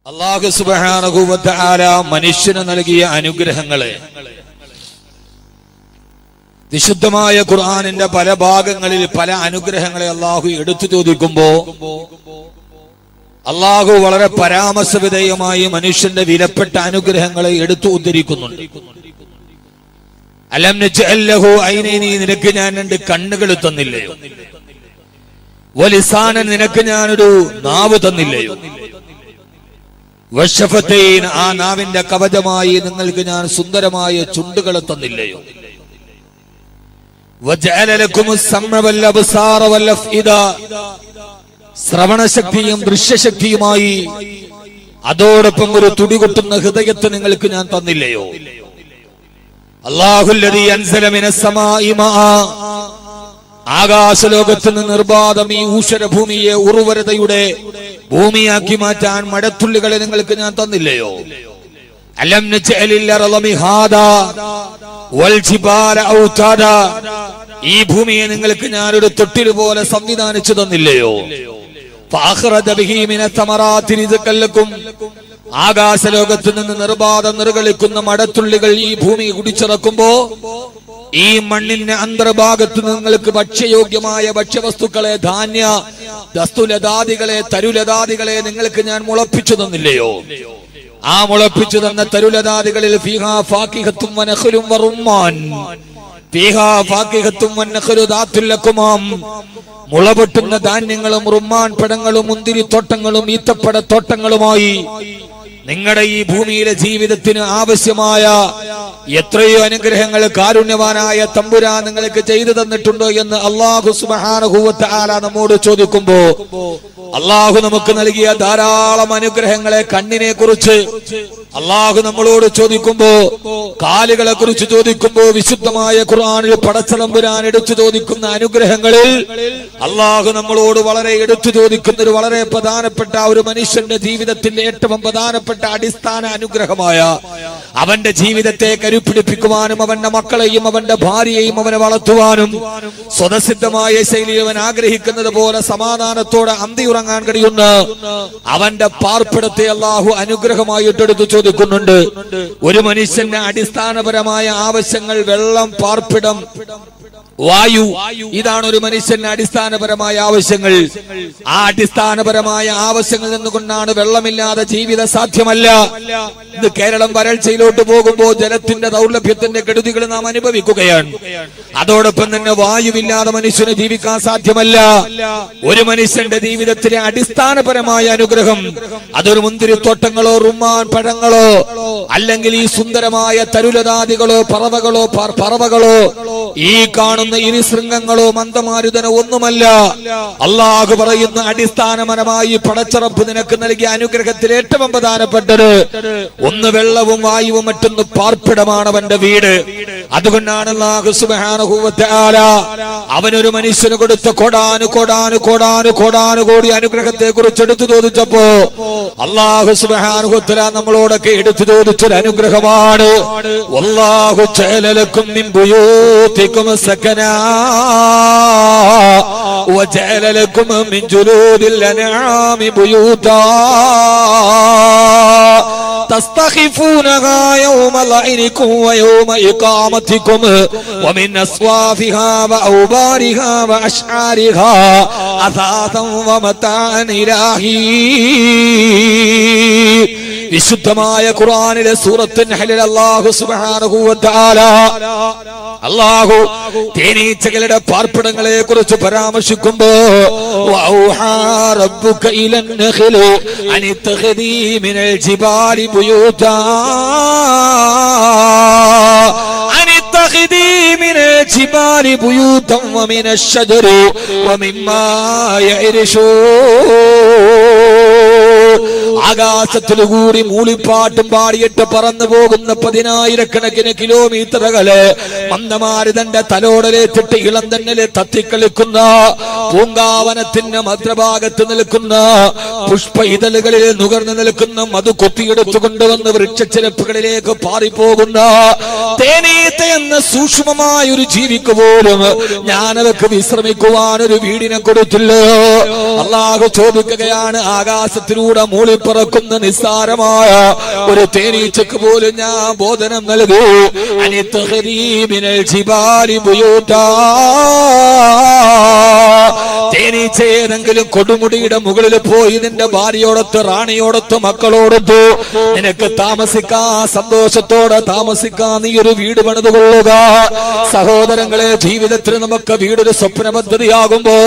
അല്ലാഹു സുബ്ഹാനഹു വ തആല മനുഷ്യന് നൽകിയ അനുഗ്രഹങ്ങളെ വിശുദ്ധമായ ഖുർആനിന്റെ പല ഭാഗങ്ങളിൽ പല അനുഗ്രഹങ്ങളെ അല്ലാഹു എടുത്തു ചോദിക്കുമ്പോൾ അല്ലാഹു വളരെ പരാമർശവിധേയമായി മനുഷ്യന്റെ വിലപ്പെട്ട അനുഗ്രഹങ്ങളെ എടുത്തു ഉദ്ധരിക്കുന്നുണ്ട്. അലം നജ്അൽ ലഹു ഐനൈനി, നിനക്ക് ഞാൻ രണ്ട് കണ്ണുകൾ തന്നില്ലയോ? വലിസാനൻ, നിനക്ക് ഞാനൊരു നാവ് തന്നില്ലയോ? വശഫതൈൻ, ആ നാവിന്റെ കവചമായി നിങ്ങൾക്ക് ഞാൻ സുന്ദരമായ ചുണ്ടുകൾ തന്നില്ലയോ? വജഅല ലക്കുമുസ് സമഅ വൽ അബ്സാറ വൽ അഫ്ഇദ, ശ്രവണശക്തിയും ദൃശ്യശക്തിയുമായി അതോടൊപ്പം ഒരു തുടികൊട്ടുന്ന ഹൃദയത്തെ നിങ്ങൾക്ക് ഞാൻ തന്നില്ലയോ? അല്ലാഹുല്ലദീ അൻസല മിനസ് സമാഇ മാഅ, ആകാശലോകത്ത് നിന്ന് നിർബാധം ഈ ഊഷരഭൂമിയെ ഉർവരതയുടെ ഭൂമിയാക്കി മാറ്റാൻ മഴത്തുള്ളികളെ നിങ്ങൾക്ക് ഞാൻ തന്നില്ലയോ? അലം നജ്അലിൽ അർള മിഹാദാ വൽ ജിബാല ഔതാദാ, ഈ ഭൂമിയെ നിങ്ങൾക്ക് ഞാനൊരു തൊട്ടിൽ പോലെ സംവിധാനിച്ചു തന്നില്ലയോ? ഫഅഖ്റജ ബിഹി മിനസ് തമറാത്തി റിസ്ഖൻ ലക്കും, ആകാശലോകത്ത് നിന്ന് നിർബാധം നിർഗളിക്കുന്ന മഴത്തുള്ളികൾ ഈ ഭൂമി കുടിച്ചിറക്കുമ്പോ ഈ മണ്ണിന്റെ അന്തർഭാഗത്ത് നിങ്ങൾക്ക് ഭക്ഷ്യയോഗ്യമായ ഭക്ഷ്യവസ്തുക്കളെ, ധാന്യ ദസ്തുലതാദികളെ, തരുലതാദികളെ നിങ്ങൾക്ക് ഞാൻ മുളപ്പിച്ചു തന്നില്ലയോ? ആ മുളപ്പിച്ചു തന്ന തരുലതാദികളിൽ ഫീഹാ ഫാക്കിഹത്തും വനഖ്ലും വറുമ്മാൻ, ഫീഹാ ഫാക്കിഹത്തും വനഖ്ലു ദാത്തുൽ ലക്കുമാം, മുളപൊട്ടുന്ന ധാന്യങ്ങളും റുമ്മാൻ പഴങ്ങളും മുന്തിരിത്തോട്ടങ്ങളും ഈത്തപ്പഴത്തോട്ടങ്ങളുമായി നിങ്ങളുടെ ഈ ഭൂമിയിലെ ജീവിതത്തിന് ആവശ്യമായ എത്രയോ അനുഗ്രഹങ്ങൾ കാരുണ്യവാനായ തമ്പുരാൻ നിങ്ങൾക്ക് ചെയ്തു തന്നിട്ടുണ്ടോ എന്ന് അല്ലാഹു സുബ്ഹാനഹു വ തആല നമ്മോട് ചോദിക്കുമ്പോ, അല്ലാഹു നമുക്ക് നൽകിയ ധാരാളം അനുഗ്രഹങ്ങളെ, കണ്ണിനെ കുറിച്ച് അല്ലാഹു നമ്മളോട് ചോദിക്കുമ്പോ, കാലുകളെ കുറിച്ച് ചോദിക്കുമ്പോ, വിശുദ്ധമായ ഖുർആനിൽ പടച്ചതമ്പുരാൻ എടുത്തു ചോദിക്കുന്ന അനുഗ്രഹങ്ങളിൽ അല്ലാഹു നമ്മളോട് വളരെ എടുത്തു ചോദിക്കുന്ന ഒരു വളരെ പ്രധാനപ്പെട്ട ഒരു മനുഷ്യന്റെ ജീവിതത്തിന്റെ ഏറ്റവും പ്രധാനപ്പെട്ട അടിസ്ഥാന അനുഗ്രഹമായ അവന്റെ ജീവിതത്തെ കരുപ്പിടിപ്പിക്കുവാനും അവന്റെ മക്കളെയും അവന്റെ ഭാര്യയെയും അവനെ വളർത്തുവാനും സ്വതസിദ്ധമായ ശൈലിയിൽ അവൻ ആഗ്രഹിക്കുന്നത് പോലെ സമാധാനത്തോടെ അന്തിയുറങ്ങാൻ കഴിയുന്ന അവന്റെ പാർപ്പിടത്തെ അല്ലാഹു അനുഗ്രഹമായിട്ട് എടുത്തു ചോദിക്കുന്നുണ്ട്. ഒരു മനുഷ്യന്റെ അടിസ്ഥാനപരമായ ആവശ്യങ്ങൾ വെള്ളം, പാർപ്പിടം, വായു, ഇതാണ് ഒരു മനുഷ്യന്റെ അടിസ്ഥാനപരമായ ആവശ്യങ്ങൾ. ആ അടിസ്ഥാനപരമായ ആവശ്യങ്ങൾ നിന്നുകൊണ്ടാണ് വെള്ളമില്ലാതെ ജീവിതം സാധ്യമല്ല. ഇത് കേരളം വരൾച്ചയിലോട്ട് പോകുമ്പോൾ ജലത്തിന്റെ ദൗർലഭ്യത്തിന്റെ കെടുതികൾ നാം അനുഭവിക്കുകയാണ്. അതോടൊപ്പം തന്നെ വായുവില്ലാതെ മനുഷ്യന് ജീവിക്കാൻ സാധ്യമല്ല. ഒരു മനുഷ്യന്റെ ജീവിതത്തിലെ അടിസ്ഥാനപരമായ അനുഗ്രഹം അതൊരു മുന്തിരിത്തോട്ടങ്ങളോ റുമ്മാൻ പഴങ്ങളോ അല്ലെങ്കിൽ ഈ സുന്ദരമായ തരുലതാദികളോ പറവകളോ ഈ കാണുന്ന ഇരിശൃംഗങ്ങളോ മന്ദമാരുതനോ ഒന്നുമല്ല. അല്ലാഹു പറയുന്ന അടിസ്ഥാനപരമായി പടച്ചറപ്പ് നിനക്ക് നൽകിയ അനുഗ്രഹത്തിൽ ഏറ്റവും പ്രധാനപ്പെട്ടത് ഒന്ന് വെള്ളവും വായുവും, മറ്റൊന്ന് പാർപ്പിടമാണ് അവന്റെ വീട്. അതുകൊണ്ടാണ് അല്ലാഹു സുബ്ഹാനഹു വ തആല അവനൊരു മനുഷ്യന് കൊടുത്ത കോടാനുകോടി അനുഗ്രഹത്തെ കുറിച്ച് എടുത്തു ചോദിച്ചപ്പോ അല്ലാഹു സുബ്ഹാനഹു വ തആല നമ്മളോടൊക്കെ എടുത്തു ചോദിച്ചൊരു അനുഗ്രഹമാണ് വല്ലാഹു ജഅല ലക്കും മിൻ ബുയൂതികും സകനാ വജഅല ലക്കും മിൻ ജുലൂദിൽ അൻആമി ബുയൂതാ تستخفونها يوم ظعنكم ويوم إقامتكم ومن أصوافها وأوبارها وأشعارها أثاثا ومتاعا إلى حين. വിശുദ്ധമായ ഖുർആനിലെ സൂറത്തുൻ നഹ്ലിൽ അല്ലാഹു സുബ്ഹാനഹു വ തആല അല്ലാഹു തേനീച്ചകളുടെ പാർപ്പിടങ്ങളെ കുറിച്ച് പരാമർശിക്കുമ്പോ വഔഹാ റബ്ബുക ഇലൻ നഖ്ലി അനിത്തഖദീ മിനൽ ജിബാലി ബുയൂതാ അനിത്തഖദീ മിനൽ ജിബാലി ബുയൂതൻ വമിനശ് ശജരി വമിമ്മാ യഅരിശൂൻ. ആകാശത്തിലുകൂടി മൂളിപ്പാട്ടും പാടിയിട്ട് പറന്നു പോകുന്ന 10,000 കിലോമീറ്ററുകള് മന്ദമാരുതന്റെ തലോടലേറ്റിട്ട് ഇളം തന്നെ തത്തിക്കളിക്കുന്ന പൂങ്കാവനത്തിന്റെ മധ്യഭാഗത്ത് നിൽക്കുന്ന പുഷ്പ ഇതളുകളിൽ നുകർന്നു നിൽക്കുന്ന മധു കൊത്തിയെടുത്തു കൊണ്ടുവന്ന് വൃക്ഷച്ചിരപ്പുകളിലേക്ക് പാറിപ്പോകുന്ന തേനീത്ത എന്ന സൂക്ഷ്മമായ ഒരു ജീവിക്ക് പോലും ഞാനവർക്ക് വിശ്രമിക്കുവാൻ ഒരു വീടിനെ കൊടുത്തില്ലോ. അല്ലാഹു ചോദിക്കുകയാണ്, ആകാശത്തിലൂടെ മൂളി ഓടിപ്പറക്കുന്ന നിസ്സാരമായ ഒരു തേനീച്ചക്ക് പോലും ഞാൻ ബോധനം നൽകൂ. തേനീച്ച ഏതെങ്കിലും കൊടുമുടിയുടെ മുകളിൽ പോയി നിന്റെ ഭാര്യയോടൊത്ത് റാണിയോടൊത്ത് മക്കളോടൊത്ത് നിനക്ക് താമസിക്കാൻ സന്തോഷത്തോടെ താമസിക്കാൻ നീ ഒരു വീട് പണിതുകൊള്ളുക. സഹോദരങ്ങളെ, ജീവിതത്തിൽ നമുക്ക് വീടൊരു സ്വപ്ന പദ്ധതിയാകുമ്പോ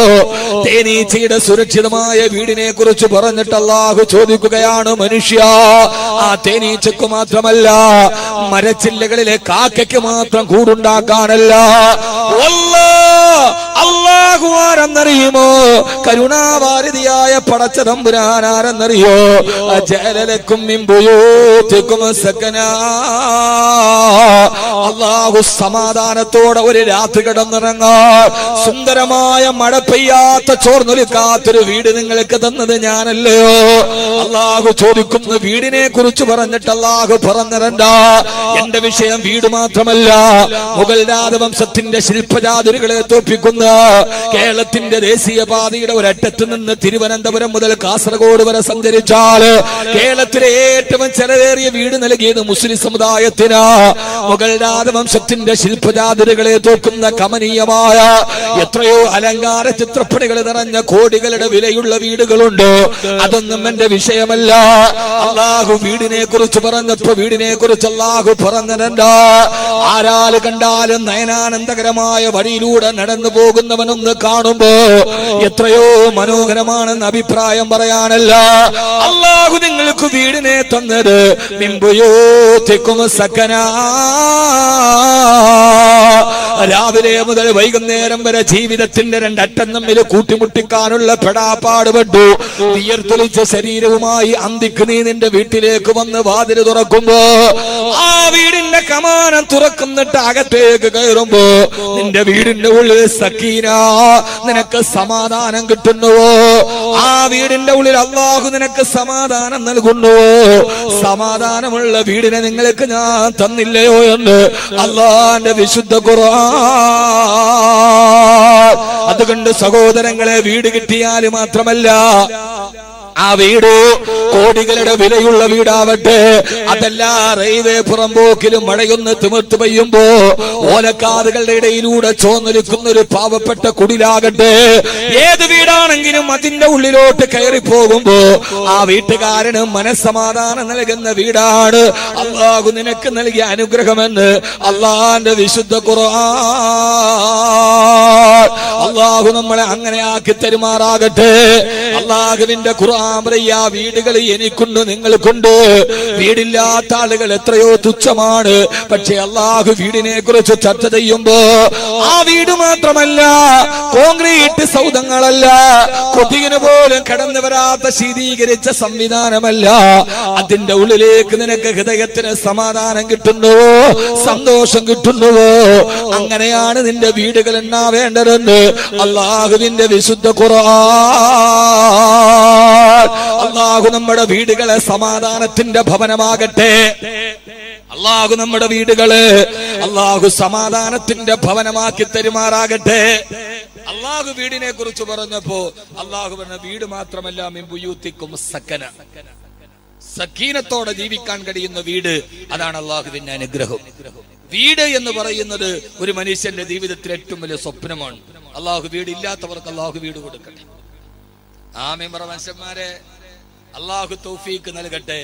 തേനീച്ചയുടെ സുരക്ഷിതമായ വീടിനെ കുറിച്ച് പറഞ്ഞിട്ട് അല്ലാഹു ചോദിക്കുകയാണ്, മനുഷ്യ ആ തേനീച്ചക്ക് മാത്രമല്ല മരച്ചില്ലകളിലെ കാക്കയ്ക്ക് മാത്രം കൂടുണ്ടാക്കാനല്ല. അല്ലാഹു ആരെന്നറിയുമോ? കരുണാവാരിധിയായ പടച്ച തമ്പുരാൻ ആരെന്നറിയോ? ജഅലലക്കും മിൻ ബുയൂതികും സകനാ. അല്ലാഹു സമാധാനത്തോടെ ഒരു രാത്രി കിടന്നിറങ്ങാൻ സുന്ദരമായ മഴ പെയ്യാത്ത ചോർന്നൊലിക്കാത്തൊരു വീട് നിങ്ങൾക്ക് തന്നത് ഞാനല്ലയോ? അല്ലാഹു ചോദിക്കുന്ന വീടിനെ കുറിച്ച് പറഞ്ഞിട്ട് അല്ലാഹു പറഞ്ഞിരണ്ട. എന്റെ വിഷയം വീട് മാത്രമല്ല, മുഗൾ രാജവംശത്തിന്റെ ശില്പജാതുരികളെ തോൽപ്പിക്കുന്ന കേരളത്തിന്റെ ദേശീയപാതയുടെ ഒരറ്റത്ത് നിന്ന് തിരുവനന്തപുരം മുതൽ കാസർഗോഡ് വരെ സഞ്ചരിച്ചാൽ കേരളത്തിലെ ഏറ്റവും ചെലവേറിയ വീട് നൽകിയത് മുസ്ലിം സമുദായത്തിന്. മുഗൾ രാജവംശത്തിന്റെ ശില്പജാതുരികളെ തോൽക്കുന്ന കമനീയമായ എത്രയോ അലങ്കാര ചിത്രപ്പണികൾ നിറഞ്ഞ കോടികളുടെ വിലയുള്ള വീടുകളുണ്ട്. അതൊന്നും എന്റെ വിഷയമല്ല. അല്ലാഹു വീടിനെ കുറിച്ച് പറഞ്ഞപ്പോ വീടിനെ കുറിച്ച് അല്ലാഹു പറഞ്ഞിട്ടുണ്ട്. ആരാല് കണ്ടാലും നയനാനന്ദകരമായ വഴിയിലൂടെ നടന്നു പോകുന്നവനൊന്ന് കാണുമ്പോ എത്രയോ മനോഹരമാണെന്ന് അഭിപ്രായം പറയാനല്ല. അല്ലാഹു നിങ്ങൾക്ക് വീടിനെ തന്നത് മിമ്പുയോത്തിക്കും സക്കനാ. രാവിലെ മുതൽ വൈകുന്നേരം വരെ ജീവിതത്തിന്റെ രണ്ടറ്റം തമ്മിൽ കൂട്ടിമുട്ടിക്കാനുള്ള പെടാപ്പാടുപെട്ടു വിയർത്തൊലിച്ച ശരീരവുമായി അന്തിക്ക് നീ നിന്റെ വീട്ടിലേക്ക് വന്ന് വാതില് തുറക്കുമ്പോ ആ വീടിന്റെ കമാനം തുറക്കുന്നിട്ട് അകത്തേക്ക് കയറുമ്പോ നിന്റെ വീടിന്റെ ഉള്ളിൽ സക്കീന, നിനക്ക് സമാധാനം കിട്ടുന്നുവോ? ആ വീടിന്റെ ഉള്ളിൽ അല്ലാഹു നിനക്ക് സമാധാനം നൽകുന്നുവോ? സമാധാനമുള്ള വീടിനെ നിങ്ങൾക്ക് ഞാൻ തന്നില്ലയോ എന്ന് അല്ലാഹുവിന്റെ വിശുദ്ധ ഖുർആൻ. അതുകൊണ്ട് സഹോദരങ്ങളെ, വീട് കിട്ടിയാൽ മാത്രമല്ല, ആ വീട് കോടികളുടെ വിലയുള്ള വീടാവട്ടെ, അതല്ല റെയിൽവേ പുറമ്പോക്കിലും മഴയൊന്ന് തിമിർത്ത് പെയ്യുമ്പോ ഓലക്കാതുകളുടെ ഇടയിലൂടെ ചോന്നൊലിക്കുന്ന ഒരു പാവപ്പെട്ട കുടിലാകട്ടെ, ഏത് വീടാണെങ്കിലും അതിന്റെ ഉള്ളിലോട്ട് കയറി പോകുമ്പോ ആ വീട്ടുകാരന് മനസ്സമാധാനം നൽകുന്ന വീടാണ് അല്ലാഹു നിനക്ക് നൽകിയ അനുഗ്രഹമെന്ന് അല്ലാഹുവിന്റെ വിശുദ്ധ ഖുർആൻ. അല്ലാഹു നമ്മളെ അങ്ങനെ ആക്കി തരുമാറാകട്ടെ. അല്ലാഹുവിന്റെ ഖുർആൻ പറയാ, വീടുകൾ എനിക്കുണ്ട്, നിങ്ങൾക്കുണ്ട്. വീടില്ലാത്ത ആളുകൾ എത്രയോ തുച്ഛമാണ്. പക്ഷെ അല്ലാഹു വീടിനെ കുറിച്ച് ചർച്ച ചെയ്യുമ്പോ ആ വീട് മാത്രമല്ല, കോൺക്രീറ്റ് സൗധങ്ങളല്ല, കൊതുകിന് പോലും കടന്നു വരാത്ത ശീതീകരിച്ച സംവിധാനമല്ല, അതിന്റെ ഉള്ളിലേക്ക് നിനക്ക് ഹൃദയത്തിന് സമാധാനം കിട്ടുന്നുവോ? സന്തോഷം കിട്ടുന്നുവോ? അങ്ങനെയാണ് നിന്റെ വീടുകൾ ഉണ്ടാവേണ്ടതെന്ന് അല്ലാഹുവിന്റെ വിശുദ്ധ ഖുർആൻ. അല്ലാഹു നമ്മുടെ വീടുകളെ സമാധാനത്തിന്റെ ഭവനമാകട്ടെ. അല്ലാഹു നമ്മുടെ വീടുകള് അല്ലാഹു സമാധാനത്തിന്റെ ഭവനമാക്കി തരുമാറാകട്ടെ. അല്ലാഹു വീടിനെ കുറിച്ച് പറഞ്ഞപ്പോ അല്ലാഹു പറഞ്ഞ വീട് മാത്രമല്ല, മിൻ ബുയൂത്തിക്കും സക്കന, സക്കീനത്തോടെ ജീവിക്കാൻ കഴിയുന്ന വീട്, അതാണ് അല്ലാഹുവിന്റെ അനുഗ്രഹം. വീട് എന്ന് പറയുന്നത് ഒരു മനുഷ്യന്റെ ജീവിതത്തിലെ ഏറ്റവും വലിയ സ്വപ്നമാണ്. അല്ലാഹു വീടില്ലാത്തവർക്ക് അല്ലാഹു വീട് കൊടുക്കട്ടെ. ആമീൻ പറ മനുഷ്യന്മാരെ. അല്ലാഹു തൗഫീക്ക് നൽകട്ടെ.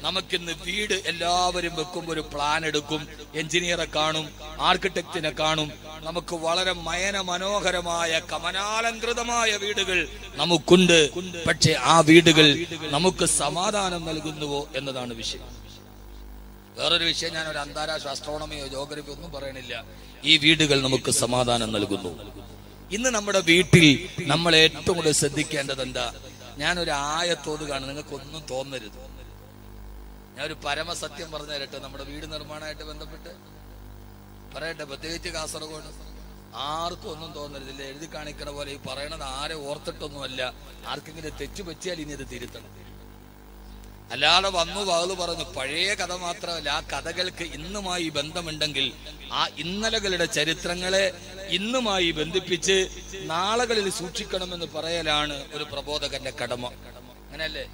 നമുക്കിന്ന് വീട് എല്ലാവരും വെക്കുമ്പോൾ ഒരു പ്ലാൻ എടുക്കും, എഞ്ചിനീയറെ കാണും, ആർക്കിടെക്റ്റിനെ കാണും. നമുക്ക് വളരെ മനോഹരമായ കമനാലങ്കൃതമായ വീടുകൾ നമുക്കുണ്ട്. പക്ഷെ ആ വീടുകൾ നമുക്ക് സമാധാനം നൽകുന്നുവോ എന്നതാണ് വിഷയം. വേറൊരു വിഷയം, ഞാൻ ഒരു അന്താരാഷ്ട്ര ആസ്ട്രോണമിയോ ജോഗ്രഫിയോ ഒന്നും പറയണില്ല. ഈ വീടുകൾ നമുക്ക് സമാധാനം നൽകുന്നു. ഇന്ന് നമ്മുടെ വീട്ടിൽ നമ്മൾ ഏറ്റവും കൂടുതൽ ശ്രദ്ധിക്കേണ്ടത് എന്താ? ഞാനൊരു ആയത്തോട് കാണും, നിങ്ങൾക്കൊന്നും തോന്നരുത്. ഞാനൊരു പരമസത്യം പറഞ്ഞു തരട്ടെ. നമ്മുടെ വീട് നിർമ്മാണമായിട്ട് ബന്ധപ്പെട്ട് പറയട്ടെ, പ്രത്യേകിച്ച് കാസർഗോഡ് ആർക്കും ഒന്നും തോന്നരുതില്ല. എഴുതി കാണിക്കണ പോലെ ഈ പറയണത് ആരെ ഓർത്തിട്ടൊന്നുമല്ല. ആർക്കെങ്കിലും തെറ്റു പറ്റിയാൽ ഇനി ഇത് തിരുത്തണം. അല്ലാതെ വന്നു വാള് പറഞ്ഞു പഴയ കഥ മാത്രമല്ല, ആ കഥകൾക്ക് ഇന്നുമായി ബന്ധമുണ്ടെങ്കിൽ ആ ഇന്നലകളുടെ ചരിത്രങ്ങളെ ഇന്നുമായി ബന്ധിപ്പിച്ച് നാളുകളിൽ സൂക്ഷിക്കണമെന്ന് പറയലാണ് ഒരു പ്രബോധകന്റെ കടമ. അങ്ങനല്ലേ?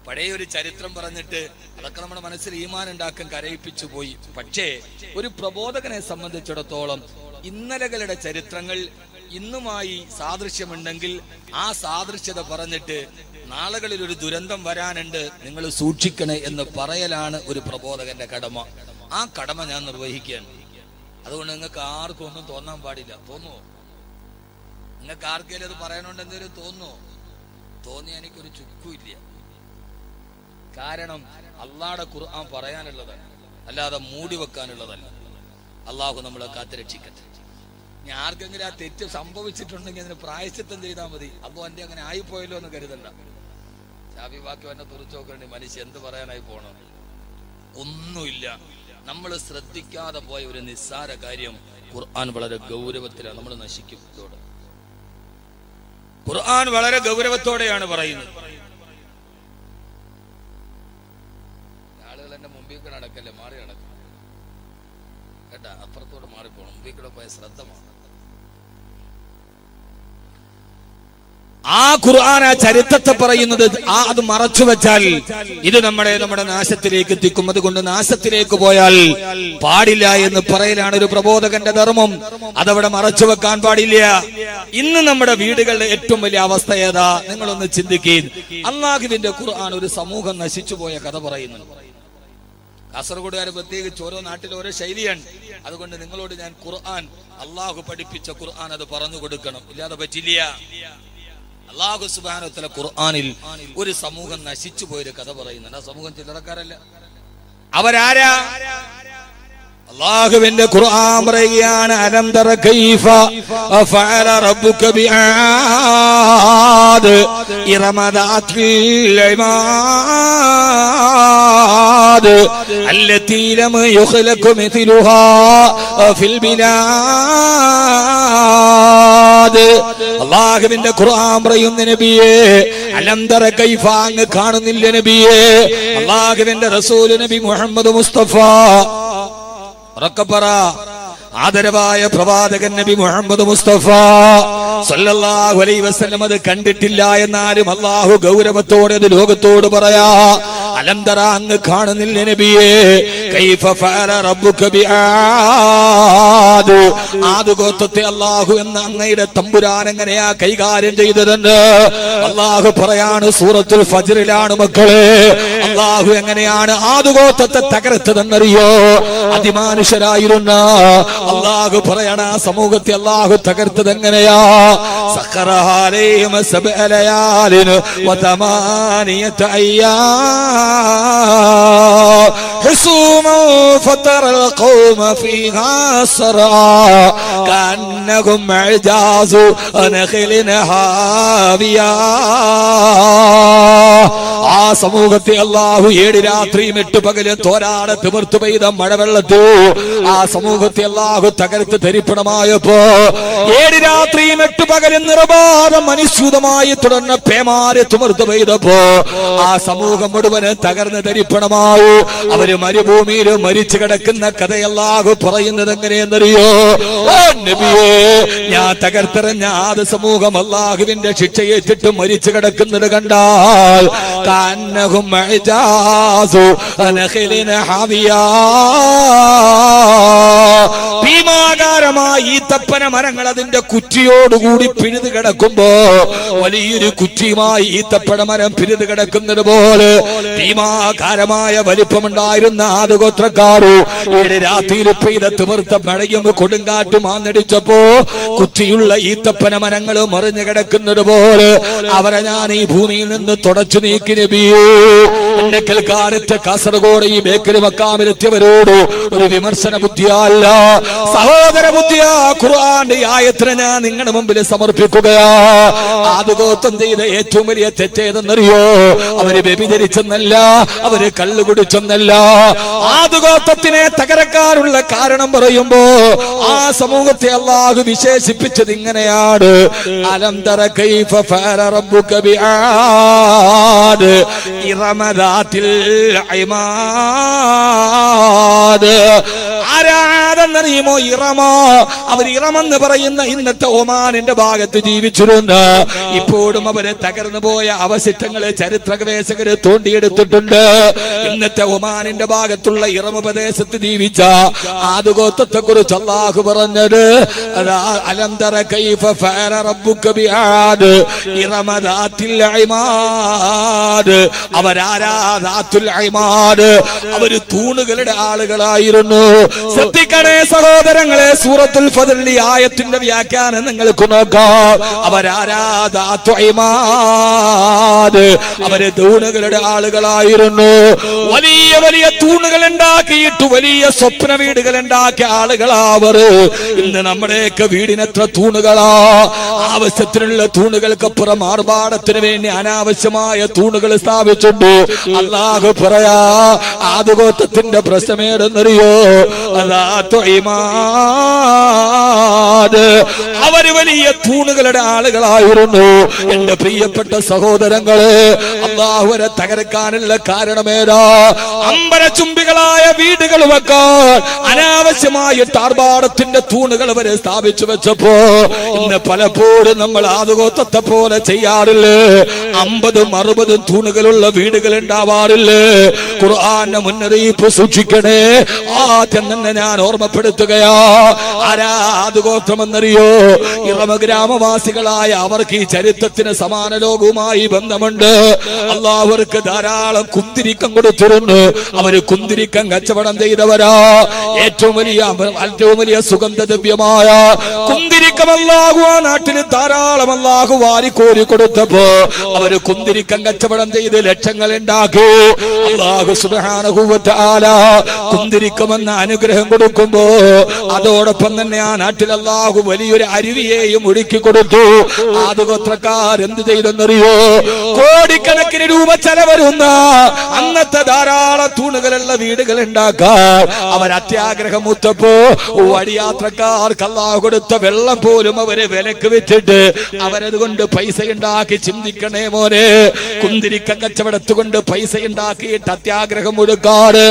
പഴയ ഒരു ചരിത്രം പറഞ്ഞിട്ട് അതൊക്കെ നമ്മുടെ മനസ്സിൽ ഈമാൻ ഉണ്ടാക്കാൻ കരയിപ്പിച്ചു പോയി. പക്ഷേ ഒരു പ്രബോധകനെ സംബന്ധിച്ചിടത്തോളം ഇന്നലകളുടെ ചരിത്രങ്ങൾ ഇന്നുമായി സാദൃശ്യമുണ്ടെങ്കിൽ ആ സാദൃശ്യത പറഞ്ഞിട്ട് നാളുകളിൽ ഒരു ദുരന്തം വരാനുണ്ട്, നിങ്ങൾ സൂക്ഷിക്കണേ എന്ന് പറയലാണ് ഒരു പ്രബോധകന്റെ കടമ. ആ കടമ ഞാൻ നിർവഹിക്കുകയാണ്. അതുകൊണ്ട് നിങ്ങൾക്ക് ആർക്കും ഒന്നും തോന്നാൻ പാടില്ല. തോന്നുമോ? നിങ്ങൾക്ക് ആർക്കെങ്കിലും അത് പറയാനുണ്ട് എന്തെങ്കിലും തോന്നിയ എനിക്കൊരു ചുക്കുമില്ല. കാരണം അള്ളാഹുടെ ഖുർആൻ പറയാനുള്ളതാണ്, അല്ലാതെ മൂടി വെക്കാനുള്ളതല്ല. അള്ളാഹു നമ്മളെ കാത്തുരക്ഷിക്കട്ടെ. ഇനി ആർക്കെങ്കിലും ആ തെറ്റ് സംഭവിച്ചിട്ടുണ്ടെങ്കിൽ അതിന് പ്രായശ്ചിത്തം ചെയ്താൽ മതി. അപ്പൊ എന്റെ അങ്ങനെ ആയിപ്പോയല്ലോ എന്ന് കരുതണ്ട. ചാവി വാക്കി എന്നെ തുറച്ചു നോക്കണ്ടേ, മനുഷ്യ എന്ത് പറയാനായി പോണം? ഒന്നുമില്ല. നമ്മൾ ശ്രദ്ധിക്കാതെ പോയ ഒരു നിസ്സാര കാര്യം ഖുർആൻ വളരെ ഗൗരവത്തിലാണ്. നമ്മൾ നശിക്കും. ഇതോടെ ഖുർആൻ വളരെ ഗൗരവത്തോടെയാണ് പറയുന്നത്. ആളുകൾ എന്റെ മുമ്പിൽ കൂടെ നടക്കല്ലേ, മാറി നടക്കും കേട്ടാ. അപ്പുറത്തോട് മാറിപ്പോണം. മുമ്പിൽ കൂടെ പോയ ശ്രദ്ധമാണ്. ആ ഖുർആൻ ആ ചരിത്രത്തെ പറയുന്നത് അത് മറച്ചു വെച്ചാൽ ഇത് നമ്മുടെ നാശത്തിലേക്ക് എത്തിക്കും. അതുകൊണ്ട് നാശത്തിലേക്ക് പോയാൽ പാടില്ല എന്ന് പറയലാണ് ഒരു പ്രബോധകന്റെ ധർമ്മം. അതവിടെ മറച്ചു വെക്കാൻ പാടില്ല. ഇന്ന് നമ്മുടെ വീടുകളുടെ ഏറ്റവും വലിയ അവസ്ഥ ഏതാ? നിങ്ങളൊന്ന് ചിന്തിക്കുകയും. അല്ലാഹുവിന്റെ ഖുർആൻ ഒരു സമൂഹം നശിച്ചു പോയ കഥ പറയുന്നുണ്ട്. കാസർഗോഡുകാർ പ്രത്യേകിച്ച് ഓരോ നാട്ടിൽ ഓരോ ശൈലിയാണ്. അതുകൊണ്ട് നിങ്ങളോട് ഞാൻ ഖുർആൻ, അള്ളാഹു പഠിപ്പിച്ച ഖുർആൻ അത് പറഞ്ഞു കൊടുക്കണം, ഇല്ലാതെ പറ്റില്ല. അല്ലാഹു സുബ്ഹാനഹു വ തആല ഖുർആനിൽ ഒരു സമൂഹം നശിച്ചു പോയൊരു കഥ പറയുന്നുണ്ട്. ആ സമൂഹം ചില്ലറക്കാരല്ല. അവരാരാ? അല്ലാഹുവിന്റെ ഖുർആൻ പറയുകയാണ്, അലം തറ കൈഫ ഫഅല റബ്ബുക ബിആദ് ഇറമ ദാത്തിൽ ഇമാദ് അല്ലതി ലം യുഖ്ലഖു മിഥ്ലുഹാ ഫിൽ ബിലാദ്. അല്ലാഹുവിന്റെ ഖുർആൻ പറയുന്ന നബിയേ, അലം തറ കൈഫ, അങ്ങ് കാണുന്നില്ല നബിയേ? അല്ലാഹുവിന്റെ റസൂൽ നബി മുഹമ്മദ് മുസ്തഫ ആദരവായ പ്രവാചകൻ നബി മുഹമ്മദ് മുസ്തഫ സല്ലല്ലാഹു അലൈഹി വസല്ലം അത് കണ്ടിട്ടില്ല എന്നാലും അല്ലാഹു ഗൗരവത്തോടെ അത് ലോകത്തോട് പറയാ. അലം തറ, അങ്ങ് കാണുന്നില്ല നബിയേ? കൈഫ ഫഅല റബ്ബുക ബിആദ്, ആദ് ഗോത്രത്തെ അല്ലാഹു എന്ന അങ്ങയുടെ തമ്പുരാൻ എങ്ങനെയാ കൈകാര്യം ചെയ്തതെന്ന് അല്ലാഹു പറയാണ്. സൂറത്തുൽ ഫജ്റിലാണ് മക്കളെ. അല്ലാഹു എങ്ങനെയാണ് ആദ് ഗോത്രത്തെ തകർത്തതെന്നറിയോ? അതിമാനുഷരായിരുന്ന അല്ലാഹു പറയണ ആ സമൂഹത്തെ അല്ലാഹു തകർത്തത് എങ്ങനെയാ? സഖറഹ അലൈഹിം സബ്അ ലയാലിൻ വതമാനിയത അയ്യാം ഹുസൂമൻ ഫതറൽ ഖൗമ ഫീഹാ സറാ കഅന്നഹും അജാസു നഖലിൻ ഹാവിയാ. ആ സമൂഹത്തെ അല്ലാഹു 7 രാത്രിയും 8 പകലും തോരാതെ തിമിർത്തു പെയ്ത മഴവെള്ളത്തു ആ സമൂഹത്തെ അല്ലാഹു തകർത്ത് തരിപ്പണമായപ്പോ 7 രാത്രിയും 8 പകലും നിറബാധം അനുസ്യൂതമായി തുടർന്ന പേമാരെ തിമിർത്തു പെയ്തപ്പോ ആ സമൂഹം മുഴുവന് തകർന്ന് തരിപ്പണമാവൂ. അവര് മരുഭൂമിയിൽ മരിച്ചു കിടക്കുന്ന കഥ അല്ലാഹു പറയുന്നത് എങ്ങനെയെന്നറിയോ? ഓ നബിയേ, ഞാൻ തകർത്തെറിഞ്ഞ ആദ് സമൂഹം അല്ലാഹുവിന്റെ ശിക്ഷയേറ്റിട്ട് മരിച്ചു കിടക്കുന്നത് കണ്ടാൽ കഅന്നഹും അജാസു നഖലിൻ ഹാവിയാ, ഭീമാകാരമായ ഈത്തപ്പന മരങ്ങൾ അതിന്റെ കുറ്റിയോടുകൂടി പിഴുതു കിടക്കുമ്പോ വലിയൊരു കുറ്റിയുമായി ഈത്തപ്പന മരം പിഴുതു കിടക്കുന്നത് പോലെ ഭീമാകാരമായ വലിപ്പമുണ്ടായിരുന്ന ആദഗോത്രക്കാരു 7 രാത്രിയിൽ പെയ്ത തിമിർത്ത മഴയും കൊടുങ്കാറ്റും ആഞ്ഞടിച്ചപ്പോ കുറ്റിയുള്ള ഈത്തപ്പന മരങ്ങൾ മറിഞ്ഞു കിടക്കുന്നത് പോലെ അവരെ ഞാൻ ഈ ഭൂമിയിൽ നിന്ന് തുടച്ചു നീക്കി നബിയേ. എന്നെ കേൾക്കാനെത്തിയ കാസർഗോഡ് ഈ ബേക്കരി മക്കാമിലെത്തിയവരോട് ഒരു വിമർശന ബുദ്ധിയല്ല, സഹോദര ബുദ്ധിയാ. ഖുർആന്റെ ആയത്തിനെ ഞാൻ നിങ്ങളുടെ മുമ്പിൽ സമർപ്പിക്കുകയാ. ആദഗോത്രം ചെയ്ത ഏറ്റവും വലിയ തെറ്റേതെന്നറിയോ? അവര് വ്യഭിചരിച്ചെന്നല്ല, അവര് കള്ളു കുടിച്ചെന്നല്ല. ആദഗോത്രത്തിനെ തകർക്കാനുള്ള കാരണം പറയുമ്പോ ആ സമൂഹത്തെ അല്ലാഹു വിശേഷിപ്പിച്ചത് ഇങ്ങനെയാണ്. അലം തറ കൈഫ ഫഅല റബ്ബുക ബിആദ് ഇറമ ദാത്തിൽ ഇമാദ്. ആരാതെന്നറിയുമോ? ഇറമ. അവർ ഇറമെന്ന് പറയുന്ന ഇന്നത്തെ ഒമാനിന്റെ ഭാഗത്ത് ജീവിച്ചിരുന്നു. ഇപ്പോഴും അവരെ തകർന്നു പോയ അവശിഷ്ടങ്ങളെ ചരിത്ര ഗവേഷകര് തോണ്ടിയെടുത്തിട്ടുണ്ട്. ഇന്നത്തെ ഒമാനിന്റെ ഭാഗത്തുള്ള ഇറമ പ്രദേശത്ത് ജീവിച്ച ആദുഗോത്രത്തെ കുറിച്ച് അല്ലാഹു പറഞ്ഞത് അലം തറ കൈഫ ഫഅല റബ്ബുക ബിആദ് ഇറമ ദാത്തിൽ ഇമാദ്. അവരാരാദാത്തുൽ ഇമാദ്, അവര് തൂണുകളുടെ ആളുകളായിരുന്നു. ശ്രദ്ധിക്കണേ സഹോദരങ്ങളെ, സൂറത്തുൽ ഫത്ർ ആയത്തിന്റെ വ്യാഖ്യാനം നിങ്ങൾക്ക് നോക്കാം. അവരാരാദാത്തുൽ ഇമാദ്, അവര് തൂണുകളുടെ ആളുകളായിരുന്നു. വലിയ വലിയ തൂണുകൾ ഉണ്ടാക്കിയിട്ട് വലിയ സ്വപ്ന വീടുകൾ ഉണ്ടാക്കിയ ആളുകളാവർ. ഇന്ന് നമ്മുടെയൊക്കെ വീടിനെത്ര തൂണുകളാ! ആവശ്യത്തിനുള്ള തൂണുകൾക്കപ്പുറം ആർഭാടത്തിന് വേണ്ടി അനാവശ്യമായ തൂണുകൾ സ്ഥാപിച്ചിട്ടുണ്ട്. അല്ലാഹു പറയാ, ആദുഗോത്രത്തിന്റെ പ്രശ്നമേടെന്നറിയോ? അവര് വലിയ തൂണുകളുടെ ആളുകളായിരുന്നു. എന്റെ പ്രിയപ്പെട്ട സഹോദരങ്ങളെ, അല്ലാഹുവരെ തകർക്കാനുള്ള കാരണമേതാ? അമ്പരചുംബികളായ വീടുകൾ വെക്കാൻ അനാവശ്യമായ ആർഭാടത്തിന്റെ തൂണുകൾ അവരെ സ്ഥാപിച്ചു വെച്ചപ്പോ ഇന്ന് പലപ്പോഴും നമ്മൾ ആദുഗോത്രത്തെ പോലെ ചെയ്യാറില്ലേ? 50-60 തൂണുകളുള്ള വീടുകൾ ഉണ്ടാവാറില്ലേ? ഖുർആന്റെ മുന്നറിയിപ്പ് സൂക്ഷിക്കണേ. ആദ്യം തന്നെ ഞാൻ ഓർമ്മപ്പെടുത്തുകയാ, ആരാ ആദുഗോത്രമെന്നറിയോ? ഇറമ ഗ്രാമവാസികളായ അവർക്ക് ഈ ചരിത്രത്തിന് സമാന ലോകവുമായി ബന്ധമുണ്ട്. അല്ലാഹു അവർക്ക് ധാരാളം കുന്തിരിക്കം കൊടുത്തിരുന്നു. അവര് കുന്തിരിക്കം കച്ചവടം ചെയ്തവരാ. ഏറ്റവും വലിയ സുഗന്ധദ്രവ്യമായ കുന്തിരിക്കം അല്ലാഹു ആ നാട്ടിൽ ധാരാളം അല്ലാഹു വാരിക്കോരി കൊടുത്തപ്പോ അവര് കുന്തിരിക്കം കച്ചവടം ചെയ്ത് ലക്ഷങ്ങൾ ഉണ്ടാക്കി. അല്ലാഹു സുബ്ഹാനഹു വ തആല കുന്തിരിക്കമെന്ന അനുഗ്രഹം കൊടുക്കുമ്പോ അതോടൊപ്പം തന്നെ ആ നാട്ടിൽ അല്ലാഹു വലിയൊരു അരുവിയെയും ഒഴുക്കി കൊടുത്തു. ആദുഗോത്രക്കാർ എന്ത് ചെയ്തെന്നറിയോ? കോടിക്കണക്കിന് രൂപ ചെലവരുന്ന അന്നത്തെ ധാരാളം തൂണുകളുള്ള വീടുകൾ ഉണ്ടാക്കാൻ അവർ അത്യാഗ്രഹം മൂത്തപ്പോ വഴിയാത്രക്കാർക്ക് അല്ലാഹു കൊടുത്ത വെള്ളം പോലും അവരെ വിലക്ക് വെച്ചിട്ട് അവരതുകൊണ്ട് പൈസ ഉണ്ടാക്കി. ചിന്തിക്കണേ മോനെ, കുന്തിരിക്ക കച്ചവടത്തുകൊണ്ട് പൈസ ഉണ്ടാക്കിയിട്ട് അത്യാഗ്രഹം മുഴുക്കാട്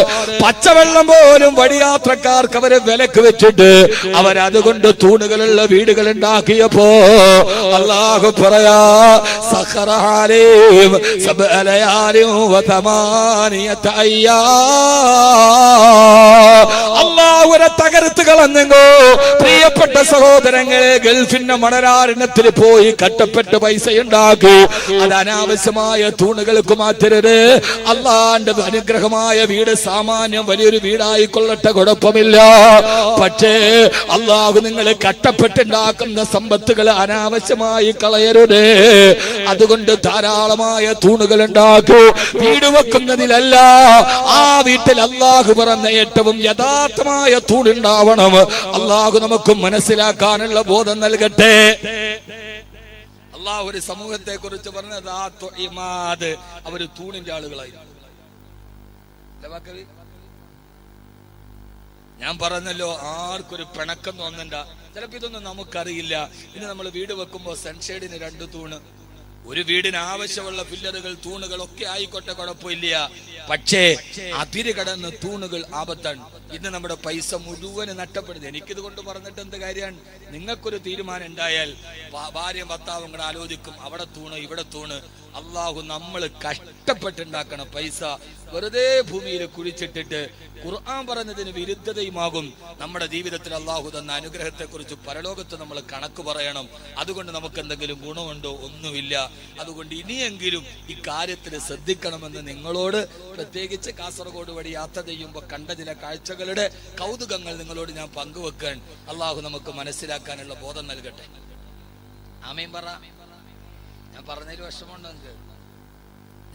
പച്ചവെള്ളം പോലും വഴിയാത്രക്കാർക്ക് അവരെ വിലക്ക് വെച്ചിട്ട് അവരതുകൊണ്ട് തൂണുകളുള്ള വീടുകൾ ഉണ്ടാക്കിയപ്പോ അല്ലാഹു പറയാ, സഖറഹാലീം സബഅലയാലിം വതമാനിയത അല്ലാഹുവരെ തകർത്ത് കളഞ്ഞെങ്കോ. പ്രിയപ്പെട്ട സഹോദരങ്ങളെ, ഗൾഫിന്റെ മണരാരണ്യത്തിൽ പോയി കട്ടപ്പെട്ട് പൈസ ഉണ്ടാക്കി. അത് അനാവശ്യമായ തൂണുകൾക്ക് മാറ്റരുത്. അള്ളാന്റെ അനുഗ്രഹമായ വീട് സാമാന്യം വലിയൊരു വീടായിക്കൊള്ളട്ടെ, കുഴപ്പമില്ല. പക്ഷേ അള്ളാഹു നിങ്ങൾ കട്ടപ്പെട്ടുണ്ടാക്കുന്ന സമ്പത്തുകൾ അനാവശ്യമായി കളയരുത്. അതുകൊണ്ട് ധാരാളമായ തൂണുകൾ ഉണ്ടാക്കൂ. വീട് വെക്കുന്നതിലല്ല, ആ വീട്ടിൽ അള്ളാഹു പറഞ്ഞ ഏറ്റവും യഥാർത്ഥമായ തൂണുണ്ടാവണം. അള്ളാഹു നമുക്ക് മനസ്സിലാക്കാനുള്ള ബോധം നൽകട്ടെ. അള്ളാഹു ഒരു സമൂഹത്തെ കുറിച്ച് പറഞ്ഞത് അവര് തൂണിന്റെ ആളുകളായി. ഞാൻ പറഞ്ഞല്ലോ, ആർക്കൊരു പിണക്കം തോന്നണ്ട. ചിലപ്പോ ഇതൊന്നും നമുക്കറിയില്ല. ഇനി നമ്മൾ വീട് വെക്കുമ്പോ സൺഷെയ്ഡിന് 2 തൂണ്, ഒരു വീടിന് ആവശ്യമുള്ള പില്ലറുകൾ തൂണുകൾ ഒക്കെ ആയിക്കോട്ടെ, കുഴപ്പമില്ല. പക്ഷേ അതിര് കടന്ന് തൂണുകൾ ആപത്താണ്. ഇന്ന് നമ്മുടെ പൈസ മുഴുവൻ നഷ്ടപ്പെടുന്നത്. എനിക്കിത് കൊണ്ട് പറഞ്ഞിട്ട് എന്ത് കാര്യമാണ്? നിങ്ങൾക്കൊരു തീരുമാനം ഉണ്ടായാൽ ഭാര്യയും ഭർത്താവും കൂടെ ആലോചിക്കും, അവിടെ തൂണ് ഇവിടെ തൂണ്. അള്ളാഹു നമ്മൾ കഷ്ടപ്പെട്ടുണ്ടാക്കണ പൈസ വെറുതെ ഭൂമിയിൽ കുഴിച്ചിട്ടിട്ട് ഖുർആൻ പറഞ്ഞതിന് വിരുദ്ധതയുമാകും. നമ്മുടെ ജീവിതത്തിൽ അള്ളാഹു തന്ന അനുഗ്രഹത്തെ കുറിച്ച് പരലോകത്ത് നമ്മൾ കണക്ക് പറയണം. അതുകൊണ്ട് നമുക്ക് എന്തെങ്കിലും ഗുണമുണ്ടോ? ഒന്നുമില്ല. അതുകൊണ്ട് ഇനിയെങ്കിലും ഇക്കാര്യത്തിൽ ശ്രദ്ധിക്കണമെന്ന് നിങ്ങളോട്, പ്രത്യേകിച്ച് കാസർഗോഡ് വഴി യാത്ര ചെയ്യുമ്പോൾ കണ്ട ചില കാഴ്ചകളുടെ കൗതുകങ്ങൾ നിങ്ങളോട് ഞാൻ പങ്കുവെക്കാൻ അള്ളാഹു നമുക്ക് മനസ്സിലാക്കാനുള്ള ബോധം നൽകട്ടെ. ആമീൻ പറ. ഞാൻ പറഞ്ഞതിൽ വിഷമമുണ്ടോ?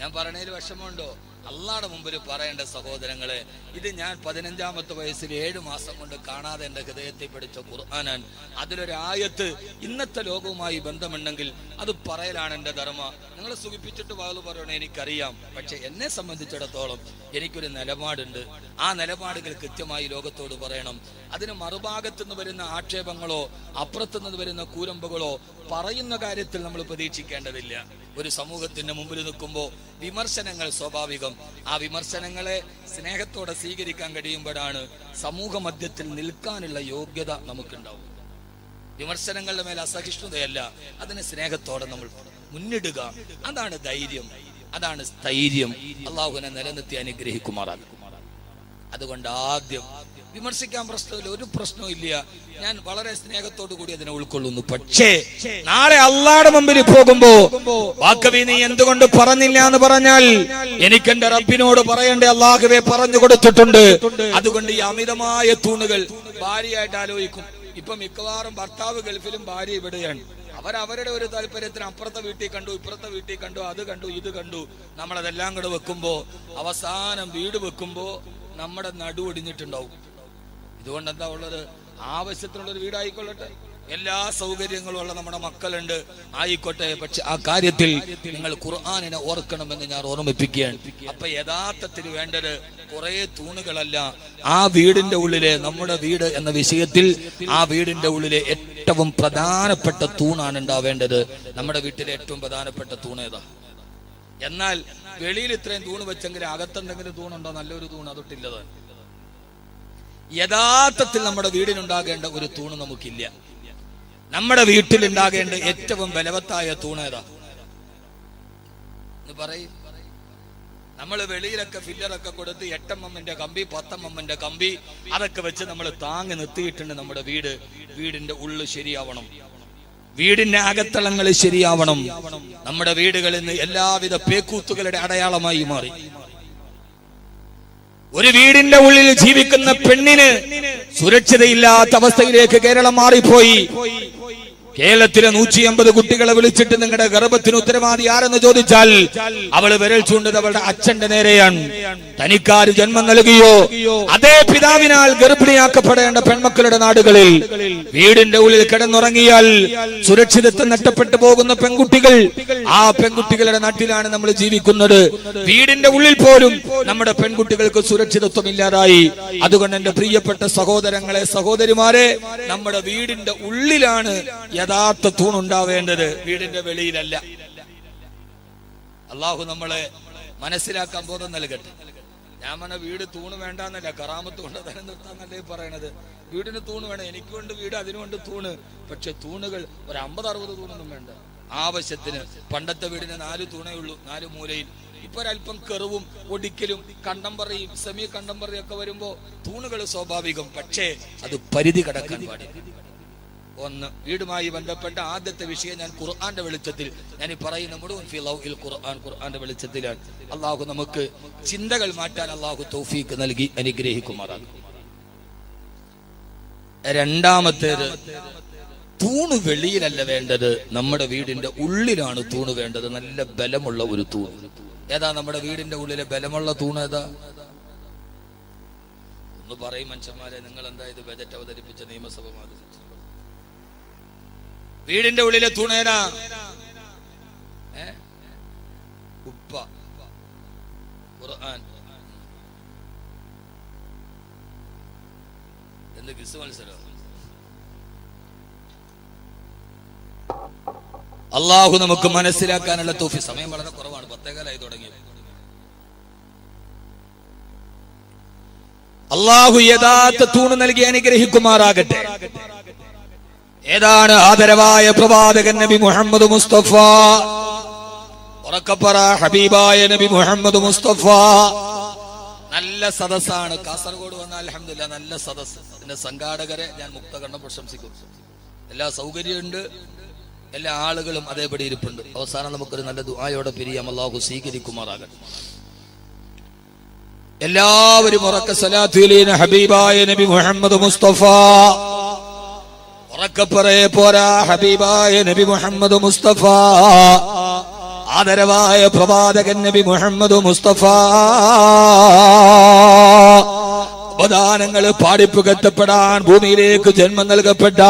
ഞാൻ പറഞ്ഞതിൽ വിഷമമുണ്ടോ? അള്ളാഹുടെ മുമ്പിൽ പറയേണ്ട സഹോദരങ്ങളെ, ഇത് ഞാൻ 15ാമത്തെ വയസ്സിൽ 7 മാസം കൊണ്ട് കാണാതെ എന്റെ ഹൃദയത്തിൽ പഠിച്ച ഖുർആനാണ്. അതിലൊരു ആയത്ത് ഇന്നത്തെ ലോകവുമായി ബന്ധമുണ്ടെങ്കിൽ അത് പറയലാണ് എന്റെ ധർമ്മ. നിങ്ങളെ സുഖിപ്പിച്ചിട്ട് വാള് പറയണേ എനിക്കറിയാം. പക്ഷെ എന്നെ സംബന്ധിച്ചിടത്തോളം എനിക്കൊരു നിലപാടുണ്ട്. ആ നിലപാടുകൾ കൃത്യമായി ലോകത്തോട് പറയണം. അതിന് മറുഭാഗത്തുനിന്ന് വരുന്ന ആക്ഷേപങ്ങളോ അപ്പുറത്തുനിന്ന് വരുന്ന കൂരമ്പുകളോ പറയുന്ന കാര്യത്തിൽ നമ്മൾ പ്രതീക്ഷിക്കേണ്ടതില്ല. ഒരു സമൂഹത്തിന്റെ മുമ്പിൽ നിൽക്കുമ്പോൾ വിമർശനങ്ങൾ സ്വാഭാവികം. സ്വാഭാവികം. ആ വിമർശനങ്ങളെ സ്നേഹത്തോടെ സ്വീകരിക്കാൻ കഴിയുമ്പോഴാണ് സമൂഹ മധ്യത്തിൽ നിൽക്കാനുള്ള യോഗ്യത നമുക്കുണ്ടാവും. വിമർശനങ്ങളുടെ മേൽ അസഹിഷ്ണുതയല്ല, അതിനെ സ്നേഹത്തോടെ നമ്മൾ മുന്നിടുക. അതാണ് ധൈര്യം, അതാണ് സ്ഥൈര്യം. അള്ളാഹുവിനെ നിലനിർത്തി അനുഗ്രഹിക്കുമാറാകും. അതുകൊണ്ട് ആദ്യം വിമർശിക്കാൻ പ്രശ്നമില്ല, ഒരു പ്രശ്നവും ഇല്ല. ഞാൻ വളരെ സ്നേഹത്തോടു കൂടി അതിനെ ഉൾക്കൊള്ളുന്നു. പക്ഷേ നാളെ അള്ളാഹുവിന്റെ മുമ്പിൽ പോകുമ്പോ വാക്കവി നീ എന്തുകൊണ്ട് പറഞ്ഞില്ല എന്ന് പറഞ്ഞാൽ എനിക്ക് എന്റെ റബ്ബിനോട് പറയണ്ടേ? അള്ളാഹുവെ പറഞ്ഞു കൊടുത്തിട്ടുണ്ട്. അതുകൊണ്ട് ഈ അമിതമായ തൂണുകൾ ഭാര്യയായിട്ട് ആലോചിക്കും. ഇപ്പൊ മിക്കവാറും ഭർത്താവ് ഗൾഫിലും ഭാര്യ ഇവിടെയാണ്. അവരവരുടെ ഒരു താല്പര്യത്തിന് അപ്പുറത്തെ വീട്ടിൽ കണ്ടു, ഇപ്പുറത്തെ വീട്ടിൽ കണ്ടു, അത് കണ്ടു, ഇത് കണ്ടു. നമ്മളതെല്ലാം കൂടെ വെക്കുമ്പോ അവസാനം വീട് വെക്കുമ്പോ നമ്മുടെ നടു ഒടിഞ്ഞിട്ടുണ്ടാവും. ഇതുകൊണ്ട് എന്താ ഉള്ളത്? ആവശ്യത്തിനുള്ള ഒരു വീടായിക്കൊള്ളട്ടെ, എല്ലാ സൗകര്യങ്ങളും ഉള്ള നമ്മുടെ മക്കളുണ്ട്, ആയിക്കോട്ടെ. പക്ഷെ ആ കാര്യത്തിൽ നിങ്ങൾ ഖുർആനിനെ ഓർക്കണമെന്ന് ഞാൻ ഓർമ്മിപ്പിക്കുകയാണ്. അപ്പൊ യഥാർത്ഥത്തിൽ വേണ്ടത് കുറെ തൂണുകളല്ല. ആ വീടിന്റെ ഉള്ളിലെ, നമ്മുടെ വീട് എന്ന വിഷയത്തിൽ ആ വീടിന്റെ ഉള്ളിലെ ഏറ്റവും പ്രധാനപ്പെട്ട തൂണാണ് ഉണ്ടാവേണ്ടത്. നമ്മുടെ വീട്ടിലെ ഏറ്റവും പ്രധാനപ്പെട്ട തൂണ് ഏതാ? എന്നാൽ വെളിയിൽ ഇത്രയും തൂണ് വെച്ചെങ്കിൽ അകത്തെന്തെങ്കിലും തൂണുണ്ടോ? നല്ലൊരു തൂണ് അതൊട്ടില്ലത്. യഥാർത്ഥത്തിൽ നമ്മുടെ വീടിനുണ്ടാകേണ്ട ഒരു തൂണ് നമുക്കില്ല. നമ്മുടെ വീട്ടിലുണ്ടാകേണ്ട ഏറ്റവും ബലവത്തായ തൂണ് ഏതാ എന്ന് പറയും. നമ്മൾ വെളിയിലൊക്കെ ഫില്ലറൊക്കെ കൊടുത്ത് 8 mm കമ്പി, 10 mm കമ്പി അതൊക്കെ വെച്ച് നമ്മൾ താങ്ങി നിർത്തിയിട്ടുണ്ട് നമ്മുടെ വീട്. വീടിന്റെ ഉള്ളു ശരിയാവണം, വീടിന്റെ അകത്തളങ്ങൾ ശരിയാവണം. നമ്മുടെ വീടുകളിൽ നിന്ന് എല്ലാവിധ പേക്കൂത്തുകളുടെ അടയാളമായി മാറി. ഒരു വീടിന്റെ ഉള്ളിൽ ജീവിക്കുന്ന പെണ്ണിന് സുരക്ഷിതയില്ലാത്ത അവസ്ഥയിലേക്ക് കേരളം മാറിപ്പോയി. കേരളത്തിലെ 150 കുട്ടികളെ വിളിച്ചിട്ട് നിങ്ങളുടെ ഗർഭത്തിന് ഉത്തരവാദി ആരെന്ന് ചോദിച്ചാൽ അവള് വിരൽ ചൂണ്ടത് അവളുടെ അച്ഛന്റെ നേരെയാണ്. തനിക്കാര് ജന്മം നൽകിയോ അതേ പിതാവിനാൽ ഗർഭിണിയാക്കപ്പെടേണ്ട പെൺമക്കളുടെ നാടുകളിൽ വീടിന്റെ ഉള്ളിൽ കിടന്നുറങ്ങിയാൽ സുരക്ഷിതത്വം നഷ്ടപ്പെട്ടു പോകുന്ന പെൺകുട്ടികൾ, ആ പെൺകുട്ടികളുടെ നാട്ടിലാണ് നമ്മൾ ജീവിക്കുന്നത്. വീടിന്റെ ഉള്ളിൽ പോലും നമ്മുടെ പെൺകുട്ടികൾക്ക് സുരക്ഷിതത്വം ഇല്ലാതായി. അതുകൊണ്ട് എന്റെ പ്രിയപ്പെട്ട സഹോദരങ്ങളെ, സഹോദരിമാരെ, നമ്മുടെ വീടിന്റെ ഉള്ളിലാണ് യഥാർത്ഥ തൂണുണ്ടാവേണ്ടത്, വീടിന്റെ വെളിയിലല്ല. അള്ളാഹു നമ്മളെ മനസ്സിലാക്കാൻ ബോധം നൽകട്ടെ. ഞാൻ പറഞ്ഞ വീട് തൂണ് വേണ്ടെന്നല്ല, കറാമത്ത് കൊണ്ട് തന്നെ നിർത്താന്നല്ലേ പറയണത്. വീടിന് തൂണ് വേണം, എനിക്കുണ്ട് വീട്, അതിനുകൊണ്ട് തൂണ്. പക്ഷെ തൂണുകൾ ഒരു 50-60 തൂണൊന്നും വേണ്ട. ആവശ്യത്തിന്. പണ്ടത്തെ വീടിന് 4 തൂണേ ഉള്ളൂ, 4 മൂലയിൽ. ഇപ്പൊ ഒരല്പം കെറുവും ഒടിക്കലും കണ്ടംപറയും സെമി കണ്ടംപറയും ഒക്കെ വരുമ്പോ തൂണുകൾ സ്വാഭാവികം. പക്ഷേ അത് പരിധി കടക്കാൻ പാടില്ല. ഒന്ന്, വീടുമായി ബന്ധപ്പെട്ട ആദ്യത്തെ വിഷയം ഞാൻ ഖുർആന്റെ വെളിച്ചത്തിൽ ഞാൻ പറയുന്ന മുഴുവൻ ഖുർആന്റെ വെളിച്ചത്തിലാണ്. അള്ളാഹു നമുക്ക് ചിന്തകൾ മാറ്റാൻ അള്ളാഹു തൗഫീഖ് നൽകി അനുഗ്രഹിക്കുമാറാകും. രണ്ടാമത്തേത്, തൂണ് വെളിയിലല്ല വേണ്ടത്, നമ്മുടെ വീടിന്റെ ഉള്ളിലാണ് തൂണ് വേണ്ടത്. നല്ല ബലമുള്ള ഒരു തൂണ്. ഏതാ നമ്മുടെ വീടിന്റെ ഉള്ളിലെ ബലമുള്ള തൂണ്? ഏതാ ഒന്ന് പറയും മനുഷ്യന്മാരെ. നിങ്ങൾ എന്താ ഇത് ബജറ്റ് അവതരിപ്പിച്ച നിയമസഭ മാതിരി? വീടിന്റെ ഉള്ളിലെ തൂണേതാ? ഉപ്പ, ഖുർആൻ. എന്ത് ക്വിസ് മത്സരം? അള്ളാഹു നമുക്ക് മനസ്സിലാക്കാനുള്ള തൗഫീഖ്. സമയം വളരെ കുറവാണ്, 10:15 തുടങ്ങി. അള്ളാഹു യഥാർത്ഥ തൂണ് നൽകി അനുഗ്രഹിക്കുമാറാകട്ടെ. ഏതാണ് ആദരവായ പ്രവാചകൻ നബി മുഹമ്മദ് മുസ്തഫ? ഉറക്കപ്പറ, ഹബീബായ നബി മുഹമ്മദ് മുസ്തഫ. നല്ല സദസ്സാണ്. കാസർഗോഡ് വന്നാൽ അൽഹംദുലില്ലാ നല്ല സദസ്സ്. എന്റെ സംഘാടകരെ ഞാൻ മുക്തകണ്ഠം പ്രശംസിക്കും. എല്ലാ സൗകര്യമുണ്ട്, എല്ലാ ആളുകളും അതേപടി ഇരിപ്പുണ്ട്. അവസാനം നമുക്കൊരു നല്ല ദുആയോടെ പിരിയാം. അല്ലാഹു സ്വീകരിക്കുമാറാകട്ടെ. എല്ലാവരും ഉറക്ക സ്വലാത്തു അലൈഹി ഹബീബായ നബി മുഹമ്മദ് മുസ്തഫ. ഉറക്കപ്പറേ പോരാ, ഹബീബായ നബി മുഹമ്മദ് മുസ്തഫ. ആദരവായ പ്രവാചകൻ നബി മുഹമ്മദ് മുസ്തഫ. അവദാനങ്ങൾ പാടിപ്പുകറ്റപ്പെടാൻ ഭൂമിയിലേക്ക് ജന്മം നൽകപ്പെട്ട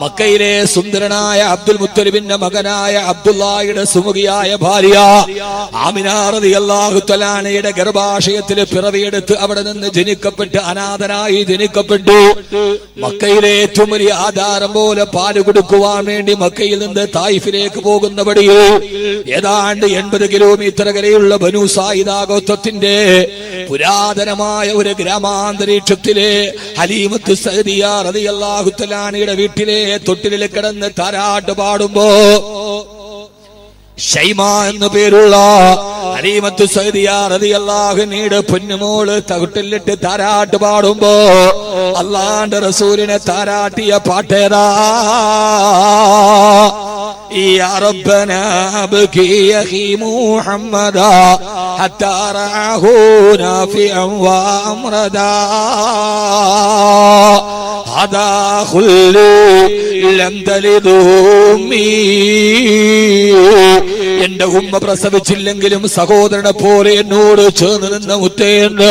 മക്കയിലെ സുന്ദരനായ അബ്ദുൽ മുത്തലിബിന്റെ മകനായ അബ്ദുല്ലാഹിയുടെ സുമുഖിയായ ഭാര്യ ആമിന റളിയല്ലാഹു തആലയുടെ ഗർഭാശയത്തിൽ പിറവിയെടുത്ത് അവിടെ നിന്ന് ജനിക്കപ്പെട്ട് അനാഥനായി ജനിക്കപ്പെട്ടു. മക്കയിലെ ഏറ്റവും വലിയ ആധാരം പോലെ പാല് കൊടുക്കുവാൻ വേണ്ടി മക്കയിൽ നിന്ന് തായിഫിലേക്ക് പോകുന്ന വഴിയിൽ ഏതാണ്ട് 80 കിലോമീറ്റർ അകലെയുള്ള ബനൂ സായിദ ഗോത്രത്തിന്റെ പുരാതനമായ ഒരു ഗ്രാമാന്തരീക്ഷത്തിലെ ഹലീമത്തു സഅദിയ റളിയല്ലാഹു തആലയുടെ വീട്ടിലെ തൊട്ടിലിൽ കിടന്ന് താരാട്ട് പാടുമ്പോ ഷൈമ എന്നു പേരുള്ള ഹലീമത്തു സഅദിയ റളിയല്ലാഹു അൻഹയുടെ പൊന്നുമോള് തൊട്ടിലിട്ട് താരാട്ട് പാടുമ്പോ അല്ലാഹുവിന്റെ റസൂലിനെ താരാട്ടിയ പാട്ടേതാ? يا ربنا ابكي اخي محمدا حتى رآه نافعا وامردا هذا خلي لم تلد امي. എന്റെ ഉമ്മ പ്രസവിച്ചില്ലെങ്കിലും സഹോദരനെ പോലെ എന്നോട് ചേർന്ന് നിന്ന മുത്തേണ്ട്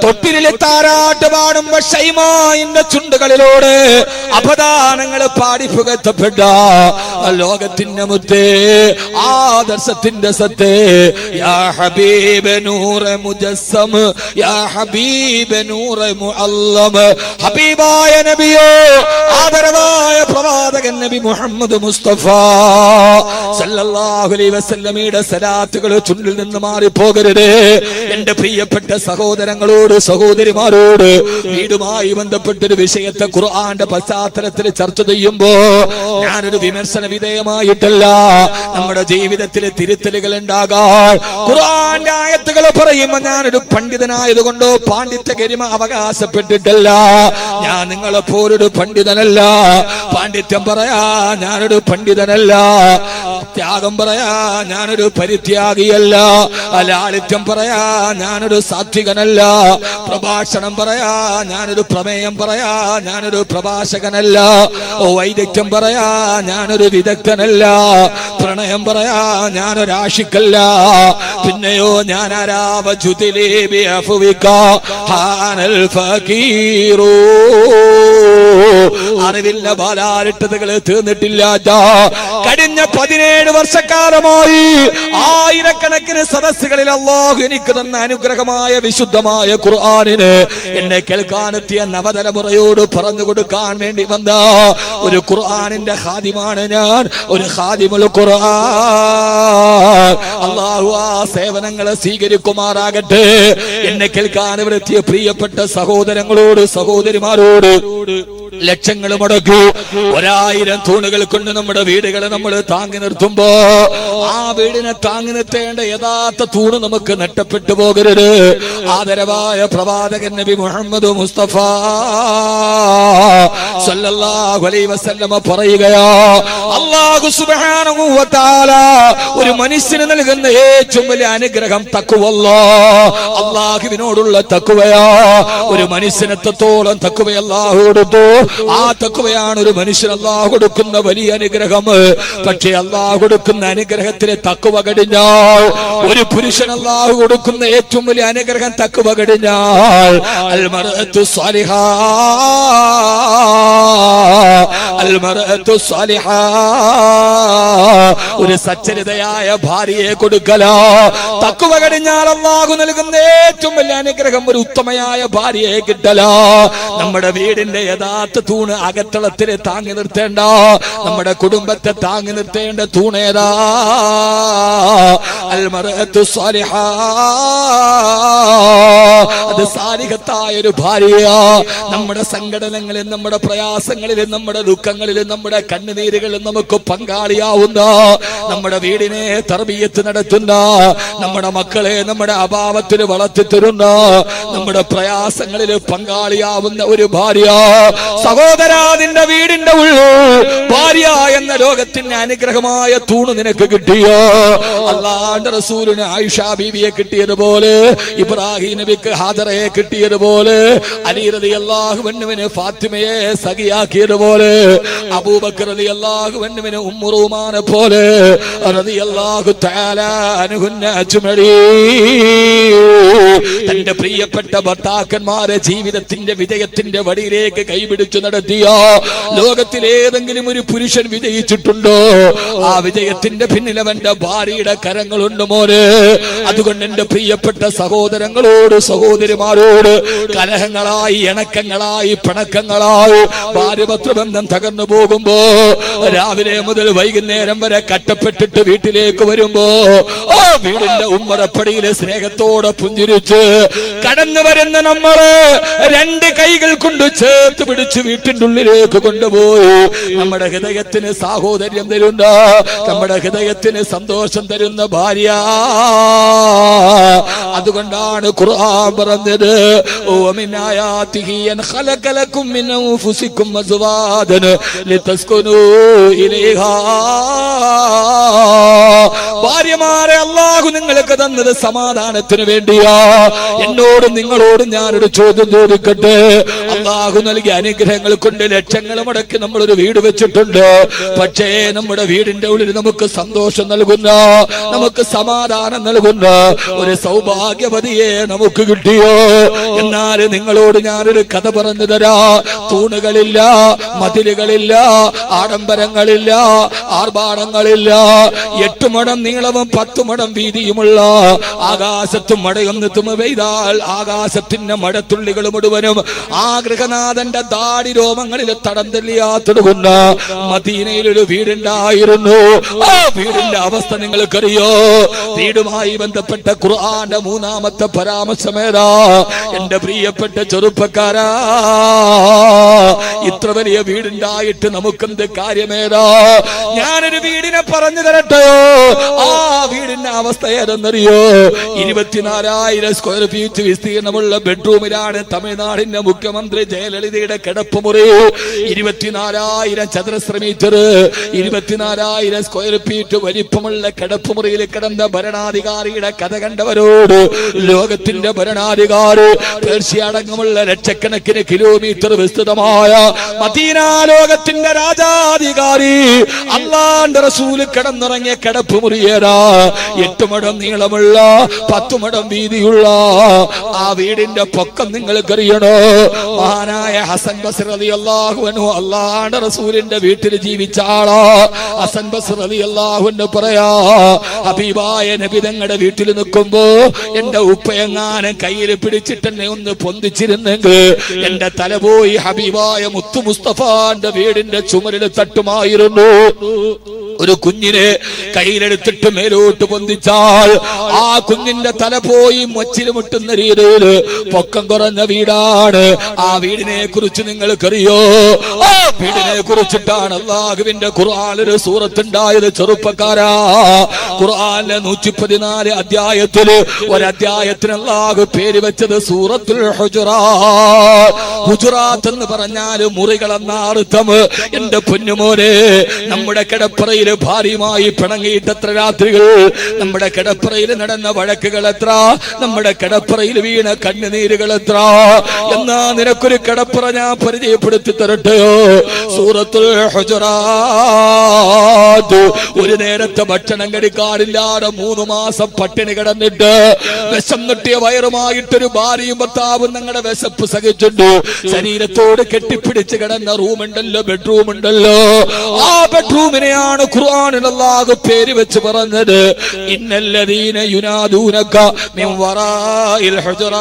തൊട്ടിലെ താരാട്ട് പാടുമ്പോ ഷൈമാന്റെ ചുണ്ടുകളിലൂടെ അപദാനങ്ങൾ പാടി പുകഴ്ത്തപ്പെട്ട ലോകത്തിന്റെ മുത്തേ, ആദർശത്തിന്റെ സത്തേ, യാ ഹബീബ് നൂറെ മുജസ്സം, യാ ഹബീബ് നൂറെ മുഅല്ലം, ഹബീബായ നബിയോ, ആദരവായ പ്രവാചകൻ നബി മുഹമ്മദ് മുസ്തഫ സല്ലല്ലാഹു അലൈഹി വസല്ലമയുടെ സലാത്തുകൾ ചുണ്ടിൽ നിന്ന് മാറിപ്പോകരുത്. എന്റെ പ്രിയപ്പെട്ട സഹോദരങ്ങളോട് സഹോദരിമാരോട് വീടുമായി ബന്ധപ്പെട്ടൊരു വിഷയത്തെ ഖുർആന്റെ പശ്ചാത്തലത്തിൽ ചർച്ച ചെയ്യുമ്പോ ഞാനൊരു വിമർശന വിധേയമായിട്ടല്ല. നമ്മുടെ ജീവിതത്തിൽ തിരുത്തലുകൾ ഉണ്ടാകാൻ ഖുർആന്റെ ആയത്തുകൾ പറയുമ്പോ ഞാനൊരു പണ്ഡിതനായതുകൊണ്ടോ പാണ്ഡിത്യ ഗരിമ അവകാശപ്പെട്ടിട്ടല്ല. ഞാൻ നിങ്ങളെ പോലൊരു പണ്ഡിതനല്ല. പാണ്ഡിത്യം പറയാ ഞാനൊരു പണ്ഡിതനല്ല. ത്യാഗം പറയാ ഞാനൊരു പരിത്യാഗിയല്ല. ലാളിത്യം പറയാ ഞാനൊരു സാത്വികനല്ല. പ്രഭാഷണം പറയാ ഞാനൊരു പ്രമേയം പറയാ ഞാനൊരു പ്രഭാഷകനല്ല. വൈദഗ്ധ്യം പറയാ ഞാനൊരു വിദഗ്ധനല്ല. പ്രണയം പറയാ ഞാനൊരാഷിക്കല്ല. പിന്നെയോ അറിവില്ല ബാലാരിട്ടതകൾ തീർന്നിട്ടില്ല. കഴിഞ്ഞ 17 വർഷക്കാലമായി ആയിരക്കണക്കിന് സദസ്സുകളിൽ അല്ലാഹു എനിക്ക് തന്ന അനുഗ്രഹമായ വിശുദ്ധമായ ഖുർആനിന് എന്നെ കേൾക്കാനെത്തിയ നവതലമുറയോട് പറഞ്ഞു കൊടുക്കാൻ വേണ്ടി വന്ന ഒരു ഖുർആനിന്റെ ഖാദിമാണ് ഞാൻ, ഒരു ഖാദിമുൽ ഖുർആൻ. അല്ലാഹു ആ സേവനങ്ങളെ സ്വീകരിക്കുമാറാകട്ടെ. എന്നെ കേൾക്കാൻ എത്തിയ പ്രിയപ്പെട്ട സഹോദരങ്ങളോട് സഹോദരിമാരോട് ലക്ഷങ്ങൾ മുടക്കൂ 1000 തൂണുകൾ കൊണ്ട് നമ്മുടെ വീടുകളെ നമ്മൾ താങ്ങി നിർത്തുമ്പോ ആ വീടിനെ താങ്ങി നിർത്തേണ്ട യഥാർത്ഥ തൂണ് നമുക്ക് നഷ്ടപ്പെട്ടു പോകരുത്. ആദരവായ പ്രവാചകൻ നബി മുഹമ്മദ് മുസ്തഫ സല്ലല്ലാഹു അലൈഹി വസല്ലമ പറയുകയാ, അല്ലാഹു സുബ്ഹാനഹു വ തആല ഒരു മനുഷ്യന് നൽകുന്ന ഏറ്റവും വലിയ അനുഗ്രഹം തഖ്വല്ലാഹ്, അല്ലാഹുവിനോടുള്ള തഖ്വയാ. ഒരു മനുഷ്യന് എത്രത്തോളം തഖ്വ അല്ലാഹു കൊടുത്തു, ആ തഖ്വയാണ് ഒരു മനുഷ്യൻ അല്ലാഹു കൊടുക്കുന്ന വലിയ അനുഗ്രഹം. പക്ഷേ അല്ലാഹു കൊടുക്കുന്ന അനുഗ്രഹത്തിന് തഖ്വ കടിഞ്ഞാൽ, ഒരു പുരുഷൻ അല്ലാഹു കൊടുക്കുന്ന ഏറ്റവും വലിയ അനുഗ്രഹം തഖ്വ കടിഞ്ഞാൽ, അൽ മർഅതു സ്വാലിഹാ, അൽ മർഅതു സ്വാലിഹാ, ഒരു സച്ചരിതയായ ഭാര്യയെ കൊടുക്കലാ. തഖ്വ കടിഞ്ഞാൽ അല്ലാഹു നൽകുന്ന ഏറ്റവും വലിയ അനുഗ്രഹം ഒരു ഉത്തമയായ ഭാര്യയെ കിട്ടലാ. നമ്മുടെ വീടിന്റെ യഥാർത്ഥ തൂണ് അകത്തളത്തിൽ താങ്ങി നിർത്തേണ്ട, നമ്മുടെ കുടുംബത്തെ താങ്ങി നിർത്തേണ്ട തൂണേതാ? അൽ മർഅതു സ്വാലിഹാ, അത് സാലിഹത്തായ ഒരു ഭാര്യയാ. നമ്മുടെ സങ്കടങ്ങളിലും നമ്മുടെ പ്രയാസങ്ങളിലും നമ്മുടെ ദുഃഖങ്ങളിലും നമ്മുടെ കണ്ണുനീരുകളിലും നമുക്ക് പങ്കാളിയാവുന്ന, നമ്മുടെ വീടിനെ തർബിയത്ത് നടത്തുന്ന, നമ്മുടെ മക്കളെ നമ്മുടെ അഭാവത്തിൽ വളർത്തിത്തരുന്ന, നമ്മുടെ പ്രയാസങ്ങളിൽ പങ്കാളിയാവുന്ന ഒരു ഭാര്യ. സഹോദരാ, നിന്റെ വീടിന്റെ ഉള്ളിൽ ഭാര്യ എന്ന ലോകത്തിന്റെ അനുഗ്രഹമായ തൂണ് നിനക്ക് കിട്ടിയോ? അല്ലാഹുവിന്റെ റസൂലിന് ആയിഷ ബീവിയെ കിട്ടിയതുപോലെ, ഇബ്രാഹിം നബിക്ക് ഹാജറയെ കിട്ടിയതുപോലെ, അലി റളിയല്ലാഹു അൻഹുവിന് ഫാത്തിമയെ സഖിയാക്കിയതുപോലെ, അബൂബക്കർ റളിയല്ലാഹു അൻഹുവിന് ഉമ്മു റൂമാനെ പോലെ റളിയല്ലാഹു തആല അൻഹുന്ന അജ്മഈൻ. തന്റെ പ്രിയപ്പെട്ട ഭർത്താക്കന്മാരെ ജീവിതത്തിന്റെ വിജയത്തിന്റെ വടിയിലേക്ക് കൈപിടിച്ചു നടത്തിയ ലോകത്തിലേതെങ്കിലും ഒരു പുരുഷൻ വിജയിച്ചിട്ടുണ്ടോ? ആ വിജയത്തിന്റെ പിന്നിൽ അവന്റെ ഭാര്യയുടെ കരങ്ങളുണ്ട് മോന്. അതുകൊണ്ട് എന്റെ പ്രിയപ്പെട്ട സഹോദരങ്ങളോട് സഹോദരിമാരോട് കലഹങ്ങളായി, ഇണക്കങ്ങളായി, പിണക്കങ്ങളായി ഭാര്യഭർത്തൃബന്ധം തകർന്നു പോകുമ്പോ രാവിലെ മുതൽ വൈകുന്നേരം വരെ കട്ടപ്പെട്ടിട്ട് വീട്ടിലേക്ക് വരുമ്പോ ആ വീടിന്റെ ഉമ്മറപ്പടിയിലെ സ്നേഹത്തോടെ പുഞ്ചിരിച്ച് കടന്നു വരുന്ന നമ്മള് രണ്ട് കൈകൾ കൊണ്ട് ചേർത്ത് പിടിച്ച് വീട്ടിന്റെ ഉള്ളിലേക്ക് കൊണ്ടുപോയി നമ്മുടെ ഹൃദയത്തിന് സാഹോദര്യം തരുന്ന, നമ്മുടെ ഹൃദയത്തിന് സന്തോഷം തരുന്ന ഭാര്യ. അതുകൊണ്ടാണ് ഖുർആൻ പറഞ്ഞത് ومن آياته أن خلق لكم من أنفسكم أزواجا لتسكنوا إليها. ഭാര്യമാരെ അല്ലാഹു നിങ്ങൾക്ക് തന്നത് സമാധാനത്തിന് വേണ്ടിയാ. എന്നോടും നിങ്ങളോടും ഞാനൊരു ചോദ്യം ചോദിക്കട്ടെ. അല്ലാഹു നൽകിയ അനുഗ്രഹങ്ങൾ കൊണ്ട് ലക്ഷങ്ങൾ മുടക്കി നമ്മളൊരു വീട് വെച്ചിട്ടുണ്ട്. പക്ഷേ നമ്മുടെ വീടിന്റെ ഉള്ളിൽ നമുക്ക് സന്തോഷം നൽകുന്ന, നമുക്ക് സമാധാനം നൽകുന്ന ഒരു സൗഭാഗ്യവതിയെ നമുക്ക് കിട്ടിയോ? എന്നാൽ നിങ്ങളോട് ഞാനൊരു കഥ പറഞ്ഞു തരാ. തൂണുകളില്ല, മതിലുകളില്ല, ആഡംബരങ്ങളില്ല, ആർഭാടങ്ങളില്ല. 8 മടം നീളവും 10 മടം വീതിയുമുള്ള ആകാശത്തും മഴയൊന്ന് തുമ പെയ്താൽ ആകാശത്തിന്റെ മഴത്തുള്ളികൾ മുഴുവനും ആ ഗൃഹനാഥന്റെ ദാടി രോമങ്ങളിൽ തടം തെല്ലിയാത്തിടുന്ന മദീനയിലൊരു വീടുണ്ടായിരുന്നു. ആ വീടിന്റെ അവസ്ഥ നിങ്ങൾക്കറിയോ? വീടുമായി ബന്ധപ്പെട്ട ഖുർആന്റെ 3ാമത്തെ പരാമർശമേതാ? എന്റെ പ്രിയപ്പെട്ട ചെറുപ്പക്കാരാ, ഇത്ര വലിയ വീടുണ്ടായിട്ട് നമുക്കെന്ത് കാര്യമേതാ? ഞാനൊരു വീടിനെ പറഞ്ഞു തരട്ടെയോ? ആ വീടിന്റെ അവസ്ഥ ഏതെന്നറിയോ? 24,000 സ്ക്വയർ ഫീറ്റ് വിസ്തീർണമുള്ള ബെഡ്റൂമിലാണ് തമിഴ്നാടിന്റെ മുഖ്യമന്ത്രി ജയലളിതയുടെ കിടപ്പുമുറി. 24,000 ചതുരശ്ര മീറ്റർ, 24,000 സ്ക്വയർ ഫീറ്റ് വലിപ്പമുള്ള കിടപ്പുമുറിയിൽ കിടന്ന ഭരണാധികാരിയുടെ കഥ കണ്ടവരോട് ലോകത്തിന്റെ ഭരണാധികാരി പേർഷ്യ അടക്കമുള്ള ലക്ഷക്കണക്കിന് കിലോമീറ്റർ വിസ്തൃതമായ മദീന ലോകത്തിന്റെ രാജാധികാരി അല്ലാഹുവിന്റെ റസൂൽ കിടന്നിറങ്ങിയ കിടപ്പുമുറിയേതാ? 8 മടം നീളമുള്ള 10 മടം വീതിയുള്ള ആ വീടിന്റെ പൊക്കം നിങ്ങൾക്കറിയണോ? മഹാനായ ഹസൻ ബസ്രി റളിയല്ലാഹു അൻഹു അല്ലാഹുവിന്റെ റസൂലിന്റെ വീട്ടിൽ ജീവിച്ച ആളാ. ഹസൻ ബസ്രി റളിയല്ലാഹു അൻഹു പറയാ, ഹബീബായ നബി തങ്ങളുടെ വീട്ടിൽ നിൽക്കുമ്പോ എന്റെ ഉപ്പയെങ്ങാനും കയ്യിൽ പിടിച്ചിട്ട് എന്നെ ഒന്ന് പൊന്തിച്ചിരുന്നെങ്കിൽ എന്റെ തല പോയി ഹബീബായ മുത്തു മുസ്തഫാന്റെ വീടിന്റെ ചുമരിൽ തട്ടുമായിരുന്നു. ഒരു കുഞ്ഞിനെ കയ്യിലെടുത്തിട്ട് മേലോട്ട് പൊന്തിച്ചാൽ ആ കുഞ്ഞിന്റെ തല പോയി മച്ചിൽ മുട്ടുന്ന രീതിയിൽ പൊക്കം കുറഞ്ഞ വീടാണ്. ആ വീടിനെ കുറിച്ച് നിങ്ങൾക്കറിയോ? ആ വീടിനെ കുറിച്ചിട്ടാണ് അല്ലാഹുവിന്റെ ഖുർആനിൽ ഒരു സൂറത്തുണ്ടായത്. ചെറുപ്പക്കാരാ, ഖുർആനിലെ 114 അധ്യായത്തിൽ ഒരധ്യായത്തിന് അല്ലാഹു പേര് വെച്ചത് സൂറത്തുൽ ഹുജറാത്ത്. ഹുജറാത്ത് എന്ന് പറഞ്ഞാൽ മുറികൾ എന്ന അർത്ഥം. എന്റെ പൊന്നുമോനെ, നമ്മുടെ കിടപ്പറയിൽ ഭാര്യയുമായി പിണങ്ങിയിട്ട് എത്ര രാത്രികൾ, നമ്മുടെ കിടപ്പറയിൽ നടന്ന വഴക്കുകൾ എത്ര, നമ്മുടെ കിടപ്പറയിൽ വീണ കണ്ണുനീരുകൾ എത്ര. എന്നാ നിനക്കൊരു കിടപ്പറ ഞാൻ പരിചയപ്പെടുത്തി തരട്ടെയോ? സൂറത്തുൽ ഹുജറാത്ത്. ഒരു നേരത്തെ ഭക്ഷണം കഴിക്കാറില്ലാതെ 3 മാസം പട്ടിണി കിടന്നിട്ട് വിഷം നെട്ടിയ വയറുമായിട്ടൊരു ഭാര്യയും ഭർത്താവും ഞങ്ങളുടെ വിശപ്പ് സഹിച്ചിട്ടു ശരീരത്തോട് കെട്ടിപ്പിടിച്ച് കിടന്ന റൂമുണ്ടല്ലോ, ബെഡ്റൂം ഉണ്ടല്ലോ. ആ ബെഡ്റൂമിനെയാണ് ഖുർആനിൽ അല്ലാഹു പേര് വെച്ച് പറഞ്ഞത്, ഇന്നല്ലദീന യുനാദൂനക മിൻ വറാഇൽ ഹുജറാത്ത്.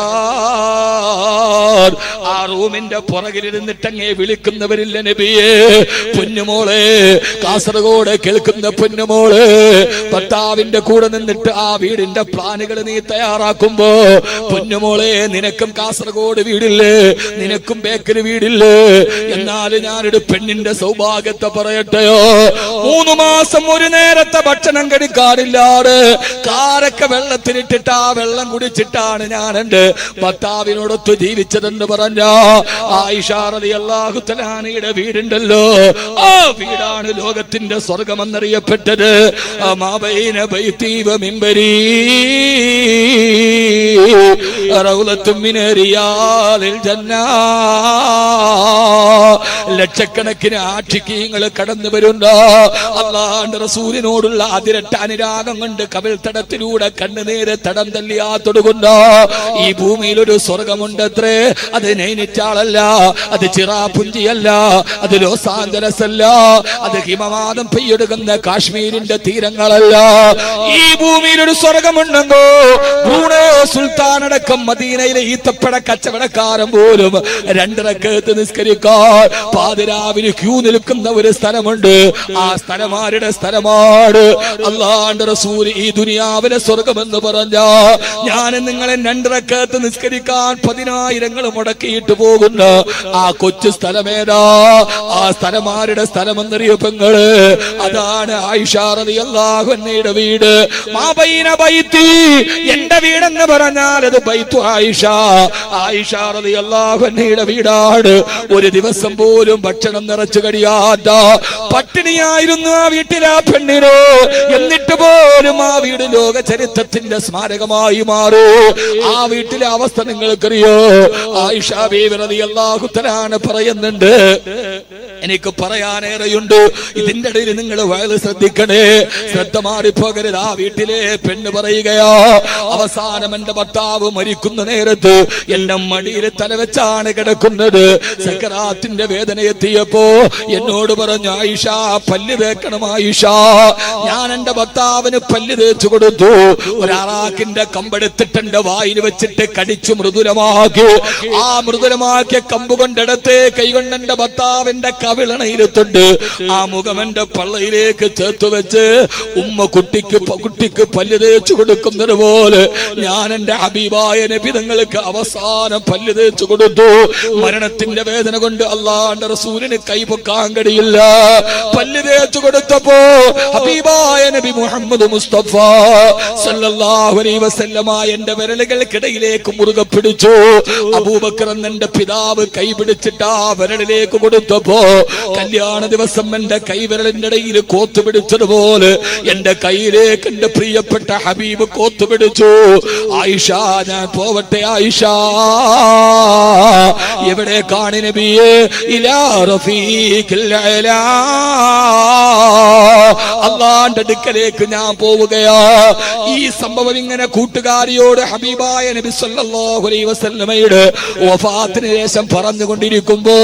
ആ റൂമിന്റെ പുറകിലിരുന്നിട്ടങ്ങേ വിളിക്കുന്നവരില്ല നബിയേ. പൊന്നുമോളെ, കാസർഗോഡ് കേൾക്കുന്ന പൊന്നുമോളെ, ഭർത്താവിന്റെ കൂടെ നിന്നിട്ട് ആ വീടിന്റെ പ്ലാനുകൾ നീ തയ്യാറാക്കുമ്പോ പൊന്നുമോളെ, നിനക്കും കാസർഗോഡ് വീടില്ലേ, നിനക്കും ബേക്കറി വീടില്ലേ? എന്നാൽ ഞാനൊരു പെണ്ണിന്റെ സൗഭാഗ്യത്തെ പറയട്ടെയോ? 3 മാസം ഒരു നേരത്തെ ഭക്ഷണം കഴിക്കാറില്ലാതെ കാരക്ക വെള്ളത്തിലിട്ടിട്ട് ആ വെള്ളം കുടിച്ചിട്ടാണ് ഞാൻ എന്റെ ഭർത്താവിനോടൊത്ത് ജീവിച്ചതെന്ന് പറഞ്ഞ ആയിഷ റളിയല്ലാഹു തആലയുടെ വീടുണ്ടല്ലോ, ആ വീടാണ് ലോകത്തിന്റെ സ്വർഗമെന്നറിയപ്പെട്ടത്. മാബൈന ബൈതി വ മിൻബരി റൗളത്തും മിൻ റിയാദിൽ ജന്നാ. ലക്ഷക്കണക്കിന് ആഷിഖീങ്ങൾ കടന്നു വരുന്ന അല്ലാഹുവിന്റെ റസൂലിനോടുള്ള അതിരട്ട അനുരാഗം കൊണ്ട് കവിൾത്തടത്തിലൂടെ കണ്ണുനീര് തടം തല്ലിയാ തൊടുകുന്ന ഈ ഭൂമിയിൽ ഒരു സ്വർഗമുണ്ടത്രേ. അത് നൈനിറ്റാളല്ല, അത് ചിറാപുഞ്ചിയല്ല, അത് ലോസ് ആഞ്ചലസ് അല്ല, അത് ഹിമവാതം പെയ്യെടുക്കുന്ന കാശ്മീരിന്റെ തീരങ്ങളല്ല. ഈ ഭൂമിയിൽ ഒരു സ്വർഗമുണ്ടെങ്കോ ബ്രൂണേ സുൽത്താൻ അടക്കം മദീനയിലെ ഈത്തപ്പഴ കച്ചവടക്കാരൻ പോലും 2 റക്അത്ത് നിസ്കരിക്കാൻ പാതിരാവിലെ ക്യൂ നിൽക്കുന്ന ഒരു സ്ഥലമുണ്ട്. ആ സ്ഥലമാരുടെ സ്ഥലമാണ് അല്ലാഹുവിന്റെ റസൂൽ ഈ ദുനിയാവിലെ സ്വർഗമെന്ന് പറഞ്ഞ ഞാൻ നിങ്ങളെ 2 റക്അത്ത് നിസ്കരിക്കാൻ 10,000 മുടക്കിയിട്ട് പോകുന്ന ആ കൊച്ചു സ്ഥലമേതാ? ആ സ്ഥലമാരുടെ സ്ഥലമെന്നറിയോ പെങ്ങള്? അതാണ് ആയിഷ റളിയല്ലാഹു അൻഹയുടെ വീട്. മാബൈന ബൈത്തി, എന്റെ വീടെന്ന് പറഞ്ഞാൽ അത് ബൈത്തു ആയിഷ. ആയിഷ റളിയല്ലാഹു അൻഹയുടെ വീടാണ്. ഒരു ദിവസം പോലും ഭക്ഷണം നിറച്ചു കഴിയാത്ത പട്ടിണിയായിരുന്നു ആ വീട്ടിലെ ആ പെണ്ണിന്. എന്നിട്ട് പോലും ആ വീട് ലോക ചരിത്രത്തിന്റെ സ്മാരകമായി മാറൂ. ആ വീട്ടിലെ അവസ്ഥ നിങ്ങൾക്കറിയോ? ആയിഷ ബീവി റളിയല്ലാഹു തആല പറയുന്നുണ്ട്, എനിക്ക് പറയാനേറെയുണ്ട്, ഇതിന്റെ ഇടയിൽ നിങ്ങൾ വളരെ ശ്രദ്ധിക്കണേ, ശ്രദ്ധ മാറിപ്പോകരുത്. ആ വീട്ടിലെ പെണ്ണ് പറയുകയോ, അവസാനം എന്റെ ഭർത്താവ് മരിക്കുന്ന നേരത്ത് എന്റെ മടിയിൽ തലവെച്ചാണ് കിടക്കുന്നത്. സക്കറാത്തിന്റെ വേദന എത്തിയപ്പോ എന്നോട് പറഞ്ഞു, ആയിഷ പല്ല് തേക്കണം ആയിഷ. ഞാൻ എന്റെ ഭർത്താവിന് പല്ല് തേച്ചു കൊടുത്തു. ഒരാറാക്കിന്റെ കമ്പെടുത്തിട്ട് എന്റെ വായിൽ വെച്ചിട്ട് കടിച്ചു മൃദുലമാക്കി. ആ മൃദുലമാക്കിയ കമ്പ് കൊണ്ടെടുത്ത് കൈകൊണ്ട് എന്റെ ഭർത്താവിന്റെ കവിളണയിലെത്തുണ്ട്. ആ മുഖം എന്റെ പള്ളയിലേക്ക് ചേർത്ത് വെച്ച് ഉമ്മ കുട്ടിക്ക് പല്ല് തേച്ചു കൊടുക്കുന്നത് പോലെ ഞാൻ എന്റെ ഹബീബായ നബി തങ്ങൾക്ക് അവസാനം പല്ല് തേച്ചു കൊടുത്തു. മരണത്തിന്റെ വേദന കൊണ്ട് അല്ലാഹുവിന്റെ റസൂലിന് കൈപൊക്കാൻ കഴിയില്ല. പല്ല് തേച്ചു കൊടുത്തപ്പോ ഹബീബായ നബി മുഹമ്മദ് മുസ്തഫ സല്ലല്ലാഹു അലൈഹി വസല്ലമ എന്റെ വിരലുകൾക്കിടയിലേക്ക് മുറുകെ പിടിച്ചു. അബൂബക്കർ എന്റെ പിതാവ് കൈ പിടിച്ചിട്ട് ആ വിരലിലേക്ക് കൊടുത്തപ്പോ കല്യാണ ദിവസം എന്റെ കൈവിരലിന്റെ ഇടയിൽ കോത്തുപിടിച്ചതുപോലെ എന്റെ കയ്യിലേക്ക് എന്റെ പ്രിയപ്പെട്ട ഹബീബ് കോത്തുപിടിച്ചു. ആയിഷ, ഞാൻ പോവട്ടെ ആയിഷ. എവിടെ കാണി നബിയേ? ഇലാ റഫീഖിൽ അലാ, അല്ലാഹുവിന്റെ അടുക്കലേക്ക് ഞാൻ പോവുകയാ. ഈ സംഭവം ഇങ്ങനെ കൂട്ടുകാരിയോട് ഹബീബായ നബി സല്ലല്ലാഹു അലൈഹി വസല്ലമയുടെ വഫാത്തിന് ശേഷം പറഞ്ഞുകൊണ്ടിരിക്കുമ്പോ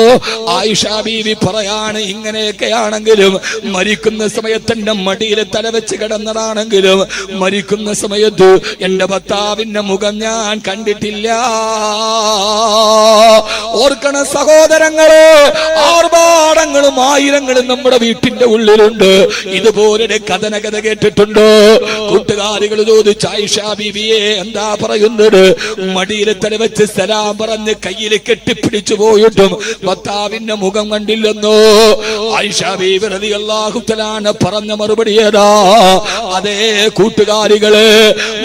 ആയിഷ ബീവി പറയാണ്, ഇങ്ങനെയൊക്കെയാണെങ്കിലും മരിക്കുന്ന സമയത്ത് എന്റെ മടിയിൽ തലവെച്ച് കിടന്നതാണെങ്കിലും മരിക്കുന്ന സമയത്ത് എന്റെ ഭർത്താവിന്റെ മുഖം ഞാൻ കണ്ടിട്ടില്ല. ഓർക്കണ സഹോദരങ്ങളെ, ആർഭാടങ്ങളും ആയിരങ്ങളും നമ്മുടെ വീട്ടിന്റെ ഉള്ളിലുണ്ട്. ഇതുപോലെ കഥ കേട്ടിട്ടുണ്ടോ? കൂട്ടുകാരികൾ ചോദിച്ചു, ആയിഷ ബീവിയെ എന്താ പറയുന്നത്? മടിയിൽ തലവെച്ച് സലാം പറഞ്ഞ് കയ്യിൽ കെട്ടിപ്പിടിച്ചു പോയിട്ടും ഭർത്താവിന്റെ മുഖം കണ്ടില്ലെന്നോ? ആയിഷ ബീവി റളിയല്ലാഹു തആല പറഞ്ഞ മറുപടി ഏതാ? അതേ കൂട്ടുകാരികളെ,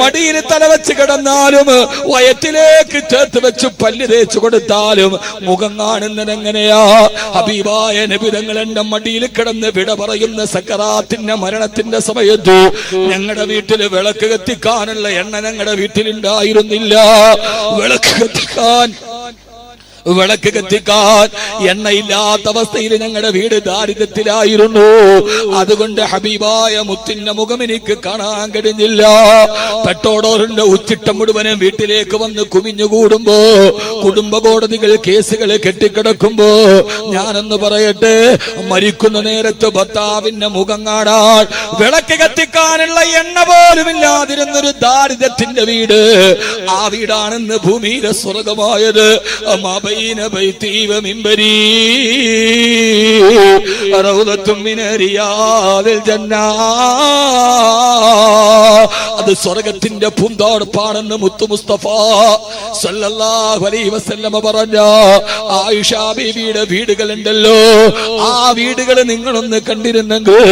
മടിയിൽ തലവെച്ച് കിടന്നാലും വയറ്റിലേക്ക് ചേർത്ത് വെച്ച് പല്ല് തേച്ചു കൊടുത്താലും മുഖം കാണുന്നത് എങ്ങനെയാ? ഹബീബായ നബി തങ്ങൾ എന്റെ മടിയിൽ കിടന്ന് വിട പറയുന്ന സക്കറാത്തിന്റെ മരണത്തിന്റെ സമയത്ത് ഞങ്ങളുടെ വീട്ടില് വിളക്ക് കത്തിക്കാനുള്ള എണ്ണ ഞങ്ങളുടെ വീട്ടിലുണ്ടായിരുന്നില്ല. വിളക്ക് കത്തിക്കാൻ എണ്ണയില്ലാത്ത അവസ്ഥയിൽ ഞങ്ങളുടെ വീട് ദാരിദ്ര്യത്തിലായിരുന്നു. അതുകൊണ്ട് ഹബീബായ മുത്തിന്റെ മുഖം എനിക്ക് കാണാൻ കഴിഞ്ഞില്ല. പെട്രോളിന്റെ ഉച്ചിട്ടം മുഴുവനും വീട്ടിലേക്ക് വന്ന് കുമിഞ്ഞുകൂടുമ്പോ, കുടുംബ കോടതികൾ കേസുകൾ കെട്ടിക്കിടക്കുമ്പോ, ഞാനൊന്ന് പറയട്ടെ, മരിക്കുന്ന നേരത്ത് ഭർത്താവിന്റെ മുഖം കാണാൻ വിളക്ക് കത്തിക്കാനുള്ള എണ്ണ പോലും ഇല്ലാതിരുന്നൊരു ദാരിദ്ര്യത്തിന്റെ വീട്. ആ വീടാണെന്ന് ഭൂമിയിലെ സ്വർഗമായത്. ബൈതി വമിൻബരി റൗദത്തും മിൻ റിയാദിൽ ജന്നാ, അത് സ്വർഗത്തിന്റെ പൂന്തോപ്പാണെന്ന് മുത്തു മുസ്തഫ സല്ലല്ലാഹു അലൈഹി വസല്ലമ പറഞ്ഞ ആയിഷ ബീവിയുടെ വീടുകളുണ്ടല്ലോ, ആ വീടുകൾ നിങ്ങളൊന്ന് കണ്ടിരുന്നെങ്കിൽ,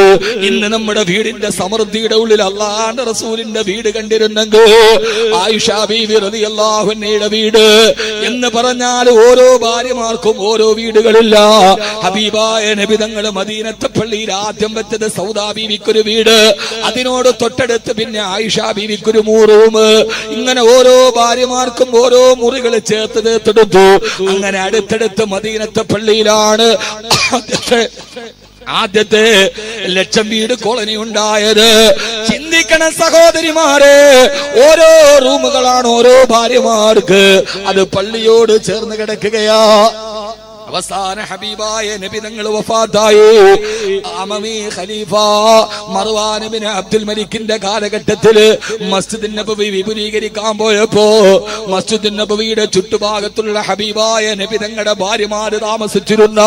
ഇന്ന് നമ്മുടെ വീടിന്റെ സമൃദ്ധിയുടെ ഉള്ളിൽ അല്ലാഹുവിന്റെ റസൂലിന്റെ വീട് കണ്ടിരുന്നെങ്കിൽ, ആയിഷ ബീവി റളിയല്ലാഹു അൻഹയുടെ വീട് എന്ന് പറഞ്ഞാൽ ഓരോ ഭാര്യമാർക്കും ഓരോ വീടുകളില്ല. ഹബീബായ നബി തങ്ങൾ മദീനത്തെ പള്ളിയിൽ ആദ്യം വെച്ചത് സൗദാ ബീവിക്കൊരു വീട്, അതിനോട് തൊട്ടടുത്ത് പിന്നെ ആയിഷ ബീവിക്കൊരു റൂം. ഇങ്ങനെ ഓരോ ഭാര്യമാർക്കും ഓരോ മുറികൾ ചേർത്ത് തീർത്തെടുത്തു. അങ്ങനെ അടുത്തടുത്ത് മദീനത്തെ പള്ളിയിലാണ് ആദ്യത്തെ 1,00,000 വീട് കോളനി ഉണ്ടായത്. ചിന്തിക്കണം സഹോദരിമാരെ, ഓരോ റൂമുകളാണ് ഓരോ ഭാര്യമാർക്ക്. അത് പള്ളിയോട് ചേർന്ന് കിടക്കുകയാ. അവസാന ഹബീബായ നബി തങ്ങൾ വഫാത്തായി. അമവി ഖലീഫ മർവാൻ ഇബ്നു അബ്ദുൽ മലിക്കിന്റെ കാലഘട്ടത്തില് മസ്ജിദ് നബവി വിപുലീകരിക്കാൻ പോയപ്പോ മസ്ജിദ് നബവിയുടെ ചുറ്റുഭാഗത്തുള്ള ഹബീബായ നബി തങ്ങളുടെ ഭാര്യമാര് താമസിച്ചിരുന്ന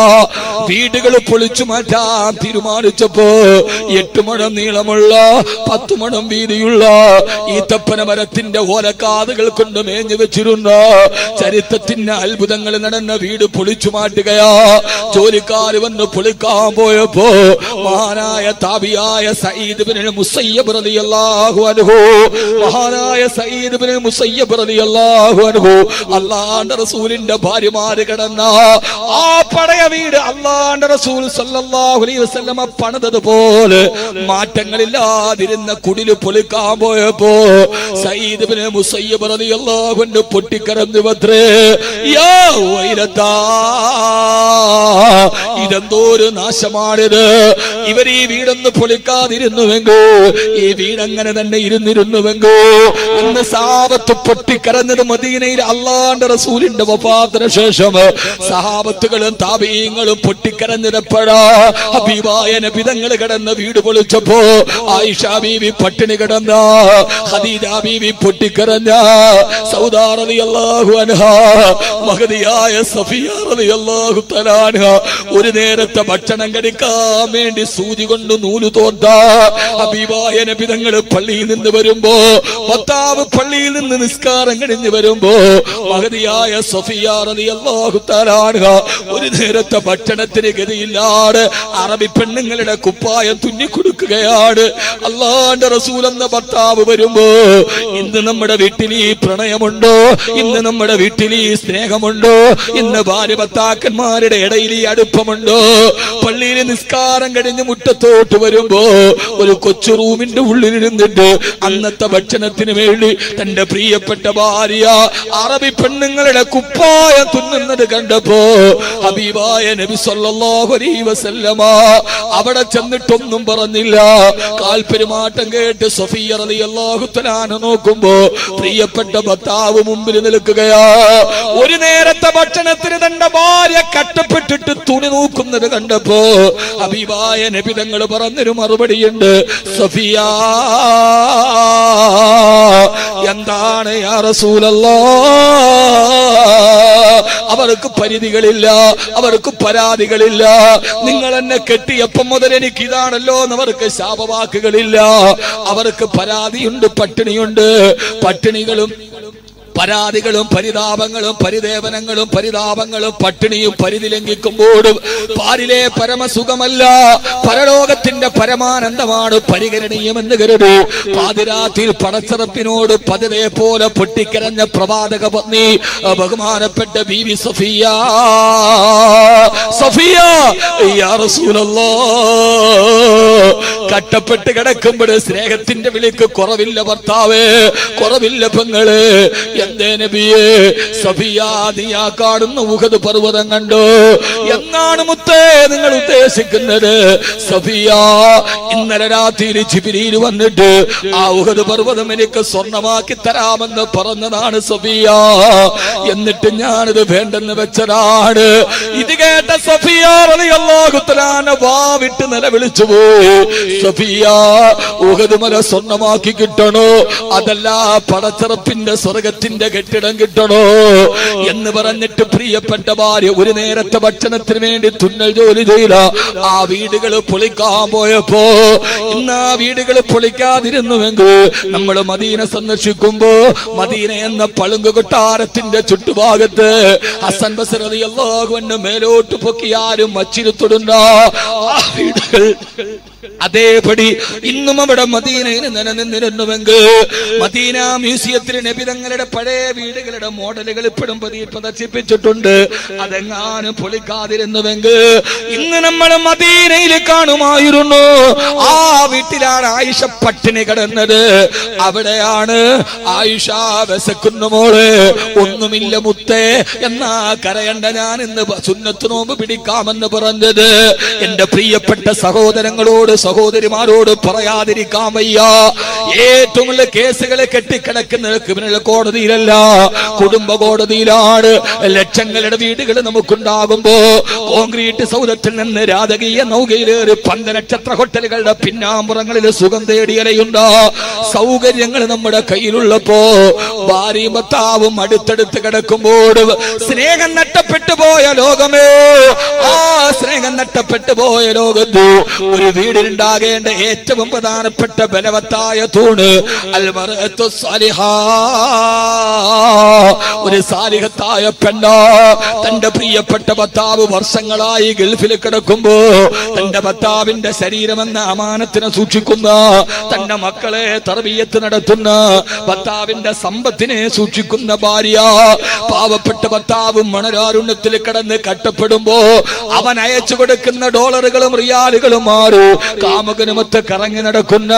വീടുകൾ പൊളിച്ചു മാറ്റാൻ തീരുമാനിച്ചപ്പോ 8 മുഴം നീളമുള്ള 10 മുഴം വീതിയുള്ള ഈത്തപ്പന മരത്തിന്റെ ഓലക്കാതുകൾ കൊണ്ട് മേഞ്ഞു വെച്ചിരുന്ന ചരിത്രത്തിന്റെ അത്ഭുതങ്ങൾ നടന്ന വീട് പൊളിച്ചു മാറ്റി ജോലിക്കാര് വന്ന് പൊളിക്കാൻ പോയപ്പോ മഹാനായ താബിയായ സഈദ് ഇബ്നുൽ മുസയ്യബ് റളിയല്ലാഹു അൻഹു മഹാനായ സഈദ് ഇബ്നുൽ മുസയ്യബ് റളിയല്ലാഹു അൻഹു അല്ലാഹുവിന്റെ റസൂലിന്റെ ഭാര്യമാര് കിടന്ന ആ പഴയ വീട് അല്ലാഹുവിന്റെ റസൂൽ സല്ലല്ലാഹു അലൈഹി വസല്ലമ പണിതതുപോലെ മാറ്റങ്ങളില്ലാതിരുന്ന കുടില് പൊളിക്കാൻ പോയപ്പോ സഈദ് ഇബ്നുൽ മുസയ്യബ് റളിയല്ലാഹു അൻഹു പൊട്ടിക്കരഞ്ഞു വത്രേ, യാ വൈലതാ, ഇതെന്തോ ഒരു നാശമാണിത്. ഇവർ ഈ വീടൊന്ന് പൊളിക്കാതിരുന്നുവെങ്കോ, ഈ വീടങ്ങനെ തന്നെ ഇരുന്നിരുന്നുവെങ്കോ. ഇന്ന് സഹാബത്ത് പൊട്ടിക്കരഞ്ഞത് മദീനയിൽ അല്ലാഹുവിന്റെ റസൂലിന്റെ വഫാത്തിന് ശേഷം സഹാബത്തുകളും താബീങ്ങളും പൊട്ടിക്കരഞ്ഞതെപ്പോഴാ? ഹബീബായ നബി തങ്ങൾ കിടന്ന വീട് പൊളിച്ചപ്പോ ആയിഷ ബീവി പട്ടിണി കിടന്ന, ഖദീജ ബീവി പൊട്ടിക്കരഞ്ഞ, സൗദാ റളിയല്ലാഹു അൻഹാ, മഹദിയായ സഫിയ റളിയല്ലാഹു തആല അൻഹാ ഒരു നേരത്തെ ഭക്ഷണം കഴിക്കാൻ വേണ്ടി സൂചി കൊണ്ട് നൂല് തോർത്ത ഹബീബായ നബി തങ്ങൾ പള്ളിയിൽ നിന്ന് വരുമ്പോ, ഭർത്താവ് പള്ളിയിൽ നിന്ന് നിസ്കാരം കഴിഞ്ഞ് വരുമ്പോ മഹദിയായ സഫിയ റളിയല്ലാഹു തആല അൻഹാ ഒരു നേരത്തെ ഭക്ഷണത്തിന് ഗതിയില്ലാതെ അറബി പെണ്ണുങ്ങളുടെ കുപ്പായം തുന്നിക്കൊടുക്കുകയാണ്. അല്ലാഹുവിന്റെ റസൂൽ എന്ന ഭർത്താവ് വരുമ്പോ, ഇന്ന് നമ്മുടെ വീട്ടിൽ ഈ പ്രണയമുണ്ടോ? ഇന്ന് നമ്മുടെ വീട്ടിൽ ഈ സ്നേഹമുണ്ടോ? ഇന്ന് ഭാര്യ ഭർത്താക്കന്മാരുടെ ഇടയിൽ ഈ അടുപ്പമുണ്ടോ? പള്ളിയിൽ നിസ്കാരം കഴിഞ്ഞ് മുറ്റത്തോട്ട് വരുമ്പോ ഒരു കൊച്ചു റൂമിന്റെ ഉള്ളിലിരുന്നിട്ട് അന്നത്തെ ഭക്ഷണത്തിന് വേണ്ടി തന്റെ പ്രിയപ്പെട്ട ഭാര്യ അറബി പെണ്ണുങ്ങളുടെ കുപ്പായം തുന്നുന്നത് കണ്ടപ്പോ ഹബീബായ നബി സല്ലല്ലാഹു അലൈഹി വസല്ലമ അവിടെ ചെന്നിട്ടൊന്നും പറഞ്ഞില്ല. കാൽപെരുമാറ്റം കേട്ട് സഫിയ റളിയല്ലാഹു തആല നോക്കുമ്പോ പ്രിയപ്പെട്ട ഭർത്താവ് മുമ്പിൽ നിൽക്കുകയാ. ഒരു നേരത്തെ ഭക്ഷണത്തിന് തന്റെ ഭാര്യ കട്ടപ്പെട്ടിട്ട് തുണി നോക്കുന്നത് കണ്ടപ്പോ ഹബീബായ നബി തങ്ങൾ പറഞ്ഞൊരു മറുപടിയുണ്ട്, സഫിയ, എന്താണ് യാ റസൂലല്ലാഹ്, അവർക്ക് പരിധികളില്ല, അവർക്ക് പരാതികളില്ല. നിങ്ങൾ എന്നെ കെട്ടിയപ്പം മുതൽ എനിക്ക് ഇതാണല്ലോ എന്നവർക്ക് ശാപവാക്കുകളില്ല. അവർക്ക് പരാതിയുണ്ട്, പട്ടിണിയുണ്ട്. പട്ടിണികളും പരാതികളും പരിതാപങ്ങളും പരിദേവനങ്ങളും പരിതാപങ്ങളും പട്ടിണിയും പരിധി ലംഘിക്കുമ്പോഴും പാരിലെ പരമസുഖമല്ല, പരലോകത്തിന്റെ പരമാനന്ദമാണ് പരിഗണനീയമെന്ന് കരുതൂ. പാതിരാത്രിയിൽ പടച്ചറപ്പിനോട് പതിരെ പോലെ പൊട്ടിക്കരഞ്ഞ പ്രവാചക പത്നി ബഹുമാനപ്പെട്ട ബീവി സഫിയ, സഫിയ യാ റസൂലല്ലാഹ്, കട്ടപ്പെട്ട് കിടക്കുമ്പോൾ സ്നേഹത്തിന്റെ വിളിക്ക് കുറവില്ല ഭർത്താവേ, കുറവില്ല പെങ്ങള്. എന്തേ നബിയേ? സഫിയ, നീ ആ കാണുന്ന ഉഹദ് പർവ്വതം കണ്ടോ? എന്നാണ് മുത്തേ നിങ്ങൾ ഉദ്ദേശിക്കുന്നത്? സഫിയ, ഇന്നലെ രാത്രി ജിബ്രീൽ വന്നിട്ട് ആ ഉഹദ് പർവ്വതം എനിക്ക് സ്വർണമാക്കി തരാമെന്ന് പറഞ്ഞതാണ് സഫിയ. എന്നിട്ട് ഞാനിത് വേണ്ടെന്ന് വെച്ചതാണ്. ഇത് കേട്ട സഫിയ റളിയല്ലാഹു തആല വാവിട്ട് നിലവിളിച്ചു പോയി, സഫിയ, ഉഹദ് മല സ്വർണമാക്കി കിട്ടണോ, അതല്ല പടച്ചറപ്പിന്റെ സ്വർഗത്തിന്റെ കെട്ടിടം കിട്ടണോ എന്ന് പറഞ്ഞിട്ട് പ്രിയപ്പെട്ട ഭാര്യ ഒരു നേരത്തെ ഭക്ഷണത്തിന് വേണ്ടി തുന്നൽ ജോലി ചെയ്ത ആ വീടുകൾ പൊളിക്കാൻ പോയപ്പോ, ഇന്ന് ആ വീടുകൾ പൊളിക്കാതിരുന്നുവെങ്കിൽ നമ്മൾ മദീന സന്ദർശിക്കുമ്പോ മദീന എന്ന പളുങ്ക് കൊട്ടാരത്തിന്റെ ചുറ്റുഭാഗത്ത് ഹസൻ ബസ്രി റളിയല്ലാഹു അൻഹു മേലോട്ട് പൊക്കിയാലും മച്ചിരുത്തുടുന്ന ആ വീടുകൾ അതേപടി ഇന്നും അവിടെ മദീനയിൽ നിലനിന്നിരുന്നുവെങ്കിൽ മദീന മ്യൂസിയത്തിൽ നബി തങ്ങളുടെ പഴയ വീടുകളുടെ മോഡലുകൾ ഇപ്പോഴും പ്രദർശിപ്പിച്ചിട്ടുണ്ട്. അതെങ്ങാനും പൊളിക്കാതിരുന്നുവെങ്കിൽ ഇന്ന് നമ്മൾ മദീനയിൽ കാണുമായിരുന്നു. ആ വീട്ടിലാണ് ആയിഷ പട്ടിണി കിടന്നത്. അവിടെയാണ് ആയിഷ വിശക്കുന്നു മോള്, ഒന്നുമില്ല മുത്തേ എന്നാ കരയണ്ട, ഞാൻ ഇന്ന് സുന്നത്ത് നോമ്പ് പിടിക്കാമെന്ന് പറഞ്ഞത്. എന്റെ പ്രിയപ്പെട്ട സഹോദരങ്ങളോട് സഹോദരിമാരോട് പറയാതിരിക്കാൻ വയ്യ. ഏറ്റവും വലിയ കേസുകളെ കെട്ടിക്കിടക്കുന്ന ക്രിമിനൽ കോടതിയിലല്ല, കുടുംബ കോടതിയിലാണ്. ലക്ഷങ്ങളുടെ വീടുകൾ നമുക്കുണ്ടാകുമ്പോ കോൺക്രീറ്റ് സൗധത്തിൽ നിന്ന് രാജകീയ നൗകയിലേറി 5 നക്ഷത്ര ഹോട്ടലുകളുടെ പിന്നാമ്പുറങ്ങളിൽ സുഖം തേടിയലയുണ്ട്. സൗകര്യങ്ങൾ നമ്മുടെ കയ്യിലുള്ളപ്പോ ഭാര്യയും ഭർത്താവും അടുത്തടുത്ത് കിടക്കുമ്പോൾ സ്നേഹം നഷ്ടപ്പെട്ടു പോയ ലോകമേ, ആ സ്നേഹം നഷ്ടപ്പെട്ടു പോയ ലോകത്ത് ഒരു വീടിലുണ്ടാകേണ്ട ഏറ്റവും പ്രധാനപ്പെട്ട ബലവത്തായ തൂണ് അൽമറഅത്തു സാലിഹാ, ഒരു സാലിഹത്തായ പെണ്ണ. തന്റെ പ്രിയപ്പെട്ട ഭർത്താവ് വർഷങ്ങളായി ഗൾഫിൽ കിടക്കുമ്പോ തന്റെ ഭർത്താവിന്റെ ശരീരമെന്ന അമാനത്തിനെ സൂക്ഷിക്കുന്ന, തന്റെ മക്കളെ തർബിയത്ത് നടത്തുന്ന, ഭർത്താവിന്റെ സമ്പത്തിനെ സൂക്ഷിക്കുന്ന ഭാര്യ. പാവപ്പെട്ട ഭർത്താവ് മണരാരുണ്യത്തിൽ കിടന്ന് കട്ടപ്പെടുമ്പോ അവൻ അയച്ചു കൊടുക്കുന്ന ഡോളറുകളും റിയാലുകളും മാറും. കാമുകനുമൊത്ത് കറങ്ങി നടക്കുന്ന,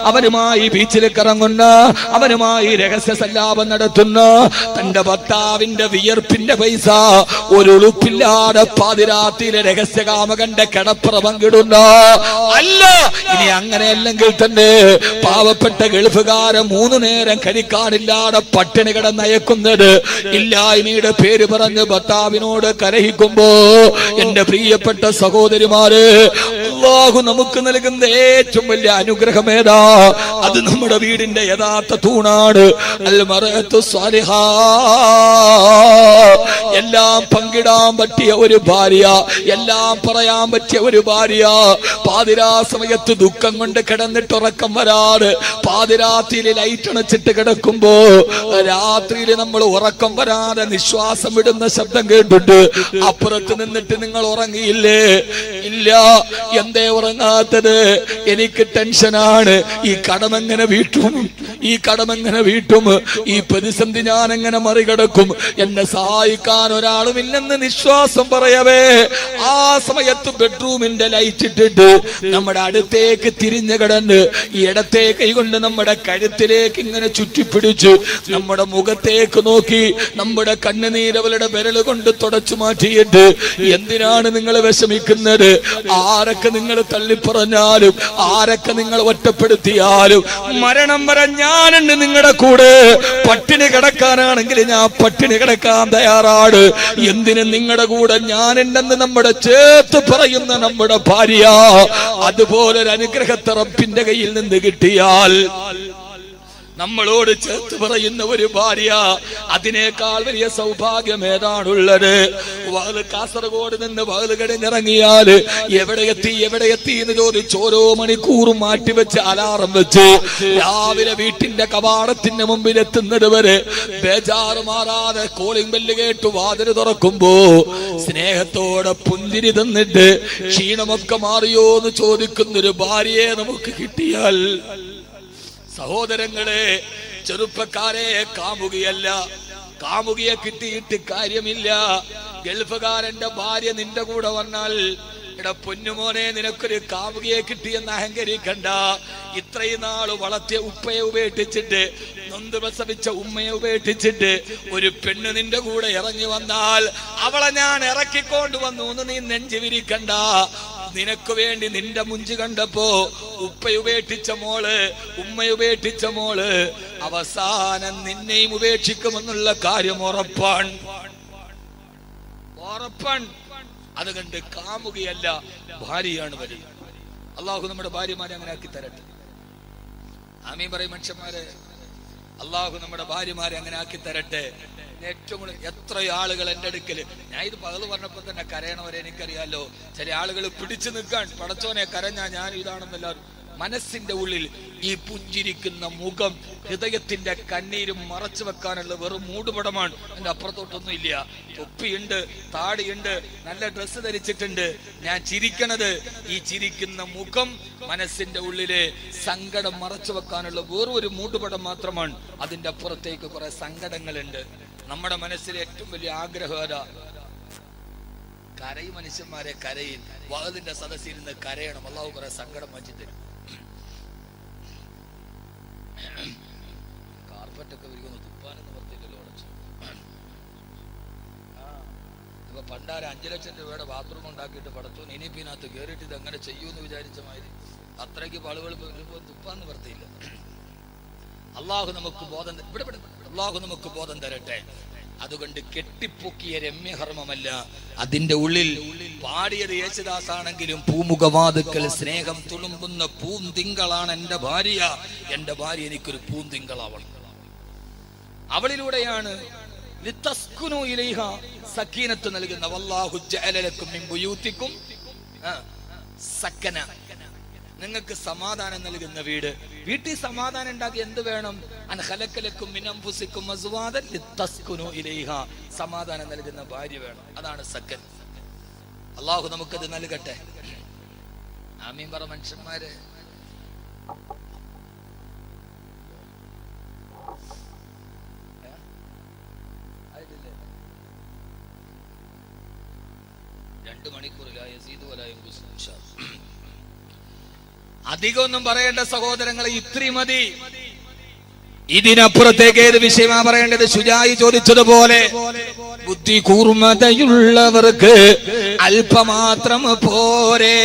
അവനുമായി ബീച്ചിൽ കറങ്ങുന്ന, അവനുമായി രഹസ്യ സല്ലാപം നടത്തുന്ന തന്റെ ഭർത്താവിന്റെ വിയർപ്പിന്റെ പൈസ ഒരു ഉളുപ്പില്ലാതെ പാതിരാത്രിയിലെ രഹസ്യ കാമകന്റെ കിടപ്പറ പങ്കിടുന്ന. അല്ല, ഇനി അങ്ങനെയല്ലെങ്കിൽ തന്നെ പാവപ്പെട്ട ഗൾഫുകാരൻ 3 നേരം കഴിക്കാനില്ലാതെ പട്ടിണി കിടന്നയക്കുന്നത് ഇല്ലായ്മയുടെ പേര് പറഞ്ഞ് ഭർത്താവിനോട് കലഹിക്കുമ്പോ എന്റെ പ്രിയപ്പെട്ട സഹോദരിമാര്, അല്ലാഹു നമുക്ക് നൽകുന്ന ഏറ്റവും വലിയ അനുഗ്രഹം ഏതാ? അത് നമ്മുടെ വീടിന്റെ യഥാർത്ഥ തൂണാണ്. അൽമറഅത്തു സാലിഹാ, എല്ലാം പങ്കിടാൻ പറ്റിയ ഒരു ഭാര്യ, എല്ലാം പറയാൻ പറ്റിയ ഒരു ഭാര്യ. പാതിരാ സമയത്ത് ദുഃഖം കൊണ്ട് കിടന്നിട്ട് ഉറക്കം വരാറ്, പാതിരാത്രിയിൽ ലൈറ്റ് അണച്ചിട്ട് കിടക്കുമ്പോ രാത്രിയിൽ നമ്മൾ ഉറക്കം വരാതെ നിശ്വാസം വിടുന്ന ശബ്ദം കേട്ടിട്ട് അപ്പുറത്ത് നിന്നിട്ട് നിങ്ങൾ ഉറങ്ങിയില്ലേ? ഇല്ല. എന്തേ ഉറങ്ങാത്തത്? എനിക്ക് ടെൻഷനാണ്. ഈ കടമെങ്ങനെ വീട്ടും? ഈ കടമെങ്ങനെ വീട്ടും? ഈ പ്രതിസന്ധി ഞാൻ എങ്ങനെ മറികടക്കും? എന്നെ സഹായിക്കാൻ ഒരാളുമില്ലെന്ന് നിശ്വാസം പറയവേ ആ സമയത്ത് ബെഡ്റൂമിന്റെ ലൈറ്റ് ഇട്ടിട്ട് നമ്മുടെ അടുത്തേക്ക് തിരിഞ്ഞു കിടന്ന് ഈ ഇടത്തെ കൈ കൊണ്ട് നമ്മുടെ കഴുത്തിലേക്ക് ഇങ്ങനെ ചുറ്റിപ്പിടിച്ച് നമ്മുടെ മുഖത്തേക്ക് നോക്കി നമ്മുടെ കണ്ണുനീരവളുടെ വിരല് കൊണ്ട് തുടച്ചു മാറ്റിയിട്ട്, എന്തിനാണ് നിങ്ങൾ വിഷമിക്കുന്നത്? ആരൊക്കെ നിങ്ങൾ തള്ളിപ്പറഞ്ഞാലും, ആരൊക്കെ നിങ്ങൾ ഒറ്റപ്പെടുത്തിയാലും മരണം വരെ ഞാനുണ്ട് നിങ്ങളുടെ കൂടെ. പട്ടിണി കിടക്കാനാണെങ്കിൽ ഞാൻ പട്ടിണി കിടക്കാൻ തയ്യാറാണ്. എന്തിനും നിങ്ങളുടെ കൂടെ ഞാനുണ്ടെന്ന് നമ്മുടെ ചേർത്ത് പറയുന്ന നമ്മുടെ ഭാര്യ, അതുപോലൊരു അനുഗ്രഹത്തെ റബ്ബിന്റെ കയ്യിൽ നിന്ന് കിട്ടിയാൽ, നമ്മളോട് ചേർത്ത് പറയുന്ന ഒരു ഭാര്യ, അതിനേക്കാൾ വലിയ സൗഭാഗ്യം ഏതാണുള്ളത്? കാസർഗോഡ് നിന്ന് വഹല് കഴിഞ്ഞിറങ്ങിയാൽ എവിടെ എത്തി എന്ന് ചോദിച്ച് ഓരോ മണിക്കൂറും മാറ്റിവെച്ച് അലാറം വെച്ച് രാവിലെ വീട്ടിന്റെ കവാടത്തിന്റെ മുമ്പിൽ എത്തുന്നത് വരെ ബേജാറ് മാറാതെ കോളിംഗ് ബെല്ല് കേട്ട് വാതിൽ തുറക്കുമ്പോ സ്നേഹത്തോടെ പുഞ്ചിരി തന്നിട്ട് ക്ഷീണമൊക്കെ മാറിയോ എന്ന് ചോദിക്കുന്നൊരു ഭാര്യയെ നമുക്ക് കിട്ടിയാൽ, സഹോദരങ്ങളെ, ചെറുപ്പക്കാരെ, കാമുകിയെ കിട്ടിയിട്ട് കാര്യമില്ല. ഗൾഫുകാരന്റെ ഭാര്യ നിന്റെ കൂടെ വന്നാൽ, എടാ പൊന്നുമോനെ, നിനക്കൊരു കാമുകിയെ കിട്ടിയെന്ന് അഹങ്കരിക്കണ്ട. ഇത്രയും നാള് വളർത്തിയ ഉപ്പയെ ഉപേക്ഷിച്ചിട്ട്, നൊന്ത് പ്രസവിച്ച ഉമ്മയെ ഉപേക്ഷിച്ചിട്ട് ഒരു പെണ്ണ് നിന്റെ കൂടെ ഇറങ്ങി വന്നാൽ അവളെ ഞാൻ ഇറക്കിക്കൊണ്ട് വന്നു എന്ന് നീ നെഞ്ചു വിരിക്കണ്ട. നിനക്ക് വേണ്ടി നിന്റെ മുഞ്ച് കണ്ടപ്പോ ഉപ്പയുപേക്ഷിച്ച മോള്, ഉമ്മയുപേക്ഷിച്ച മോള് അവസാനം നിന്നെയും ഉപേക്ഷിക്കുമെന്നുള്ള കാര്യം ഉറപ്പാണ്. അതുകൊണ്ട് കാമുകിയല്ല, ഭാര്യയാണ് വരുന്നത്. അള്ളാഹു നമ്മുടെ ഭാര്യമാരെ അങ്ങനെ ആക്കി തരട്ടെ. ആമീൻ പറയും മനുഷ്യന്മാരെ. അള്ളാഹു നമ്മുടെ ഭാര്യമാരെ അങ്ങനെ ആക്കി തരട്ടെ. ഏറ്റവും എത്ര ആളുകൾ എന്റെ അടുക്കല്, ഞാൻ ഇത് പകല് പറഞ്ഞപ്പോ തന്നെ കരയണവരെ എനിക്കറിയാലോ. ചില ആളുകൾ പിടിച്ചു നിൽക്കാൻ, പടച്ചോനെ കരഞ്ഞാ ഞാൻ ഇതാണെന്നെല്ലാവരും മനസ്സിന്റെ ഉള്ളിൽ ഈ പുഞ്ചിരിക്കുന്ന മുഖം, ഹൃദയത്തിന്റെ കണ്ണീരും മറച്ചു വെക്കാനുള്ള വെറും മൂടുപടമാണ്. എന്റെ അപ്പുറത്തോട്ടൊന്നും ഇല്ല. തൊപ്പിയുണ്ട്, താടിയുണ്ട്, നല്ല ഡ്രസ്സ് ധരിച്ചിട്ടുണ്ട്. ഞാൻ ചിരിക്കണത് ഈ ചിരിക്കുന്ന മുഖം മനസ്സിന്റെ ഉള്ളിലെ സങ്കടം മറച്ചു വെക്കാനുള്ള വേറൊരു ഒരു മൂടുപടം മാത്രമാണ്. അതിന്റെ അപ്പുറത്തേക്ക് കുറെ സങ്കടങ്ങളുണ്ട്. നമ്മുടെ മനസ്സിലെ ഏറ്റവും വലിയ ആഗ്രഹം അതാ. കരയും മനുഷ്യന്മാരെ, കരയിൽ വഅദിന്റെ സദസ്സിരുന്ന് കരയണം. അല്ലാഹു കുറെ സങ്കടം മാറ്റി തരും. കാർപ്പറ്റൊക്കെ വിരിക്കുന്നു, തുപ്പാനെന്ന് പറഞ്ഞില്ലല്ലോ അടച്ചു. ഇപ്പൊ പണ്ടാര 5 ലക്ഷം രൂപയുടെ ബാത്റൂം ഉണ്ടാക്കിയിട്ട് പടത്തോൻ ഇനിയിപ്പിനകത്ത് കയറിയിട്ട് ഇത് എങ്ങനെ ചെയ്യൂന്ന് വിചാരിച്ച മാതിരി അത്രയ്ക്ക് പളുകൾ തുപ്പാന്ന് പറഞ്ഞില്ല. അള്ളാഹു നമുക്ക് ബോധം തരട്ടെ. അതുകൊണ്ട് കെട്ടിപ്പൊക്കിയ രമ്യഹർമ്മമല്ല, അതിന്റെ ഉള്ളിൽ പാടിയത് യേശുദാസാണെങ്കിലും പൂമുഖവാതുക്കൽ സ്നേഹം തുളുമ്പുന്ന പൂന്തിങ്കളാണ് എന്റെ ഭാര്യ. എന്റെ ഭാര്യ എനിക്കൊരു പൂന്തിങ്കളാവണം. അവളിലൂടെയാണ് സക്കീനത്ത് നൽകുന്ന. വല്ലാഹു ജഅല ലക്കും മിൻ ബുയൂതിക്കും സക്കന, നിങ്ങൾക്ക് സമാധാനം നൽകുന്ന വീട്. വീട്ടിൽ സമാധാനം ഉണ്ടാക്കി എന്ത് വേണം? അൻ ഖലഖ ലക്കും മിൻ അൻഫുസിക്കും അസ്വാദൻ ലിതസ്കുനു ഇലൈഹ, സമാധാനം നൽകുന്ന ഭാര്യ വേണം. അതാണ് സക്കൻ. അല്ലാഹു നമുക്കത് നൽകട്ടെ. ആമീൻ പറ മനുഷ്യന്മാരെ. അധികമൊന്നും പറയേണ്ട സഹോദരങ്ങളെ, ഇത്രയും മതി. ഇതിനപ്പുറത്തേക്ക് ഏത് വിഷയമാ പറയേണ്ടത്? ശുജായി ചോദിച്ചതുപോലെ ബുദ്ധി കൂർമ്മതയുള്ളവർക്ക് അല്പമാത്രം പോരെ.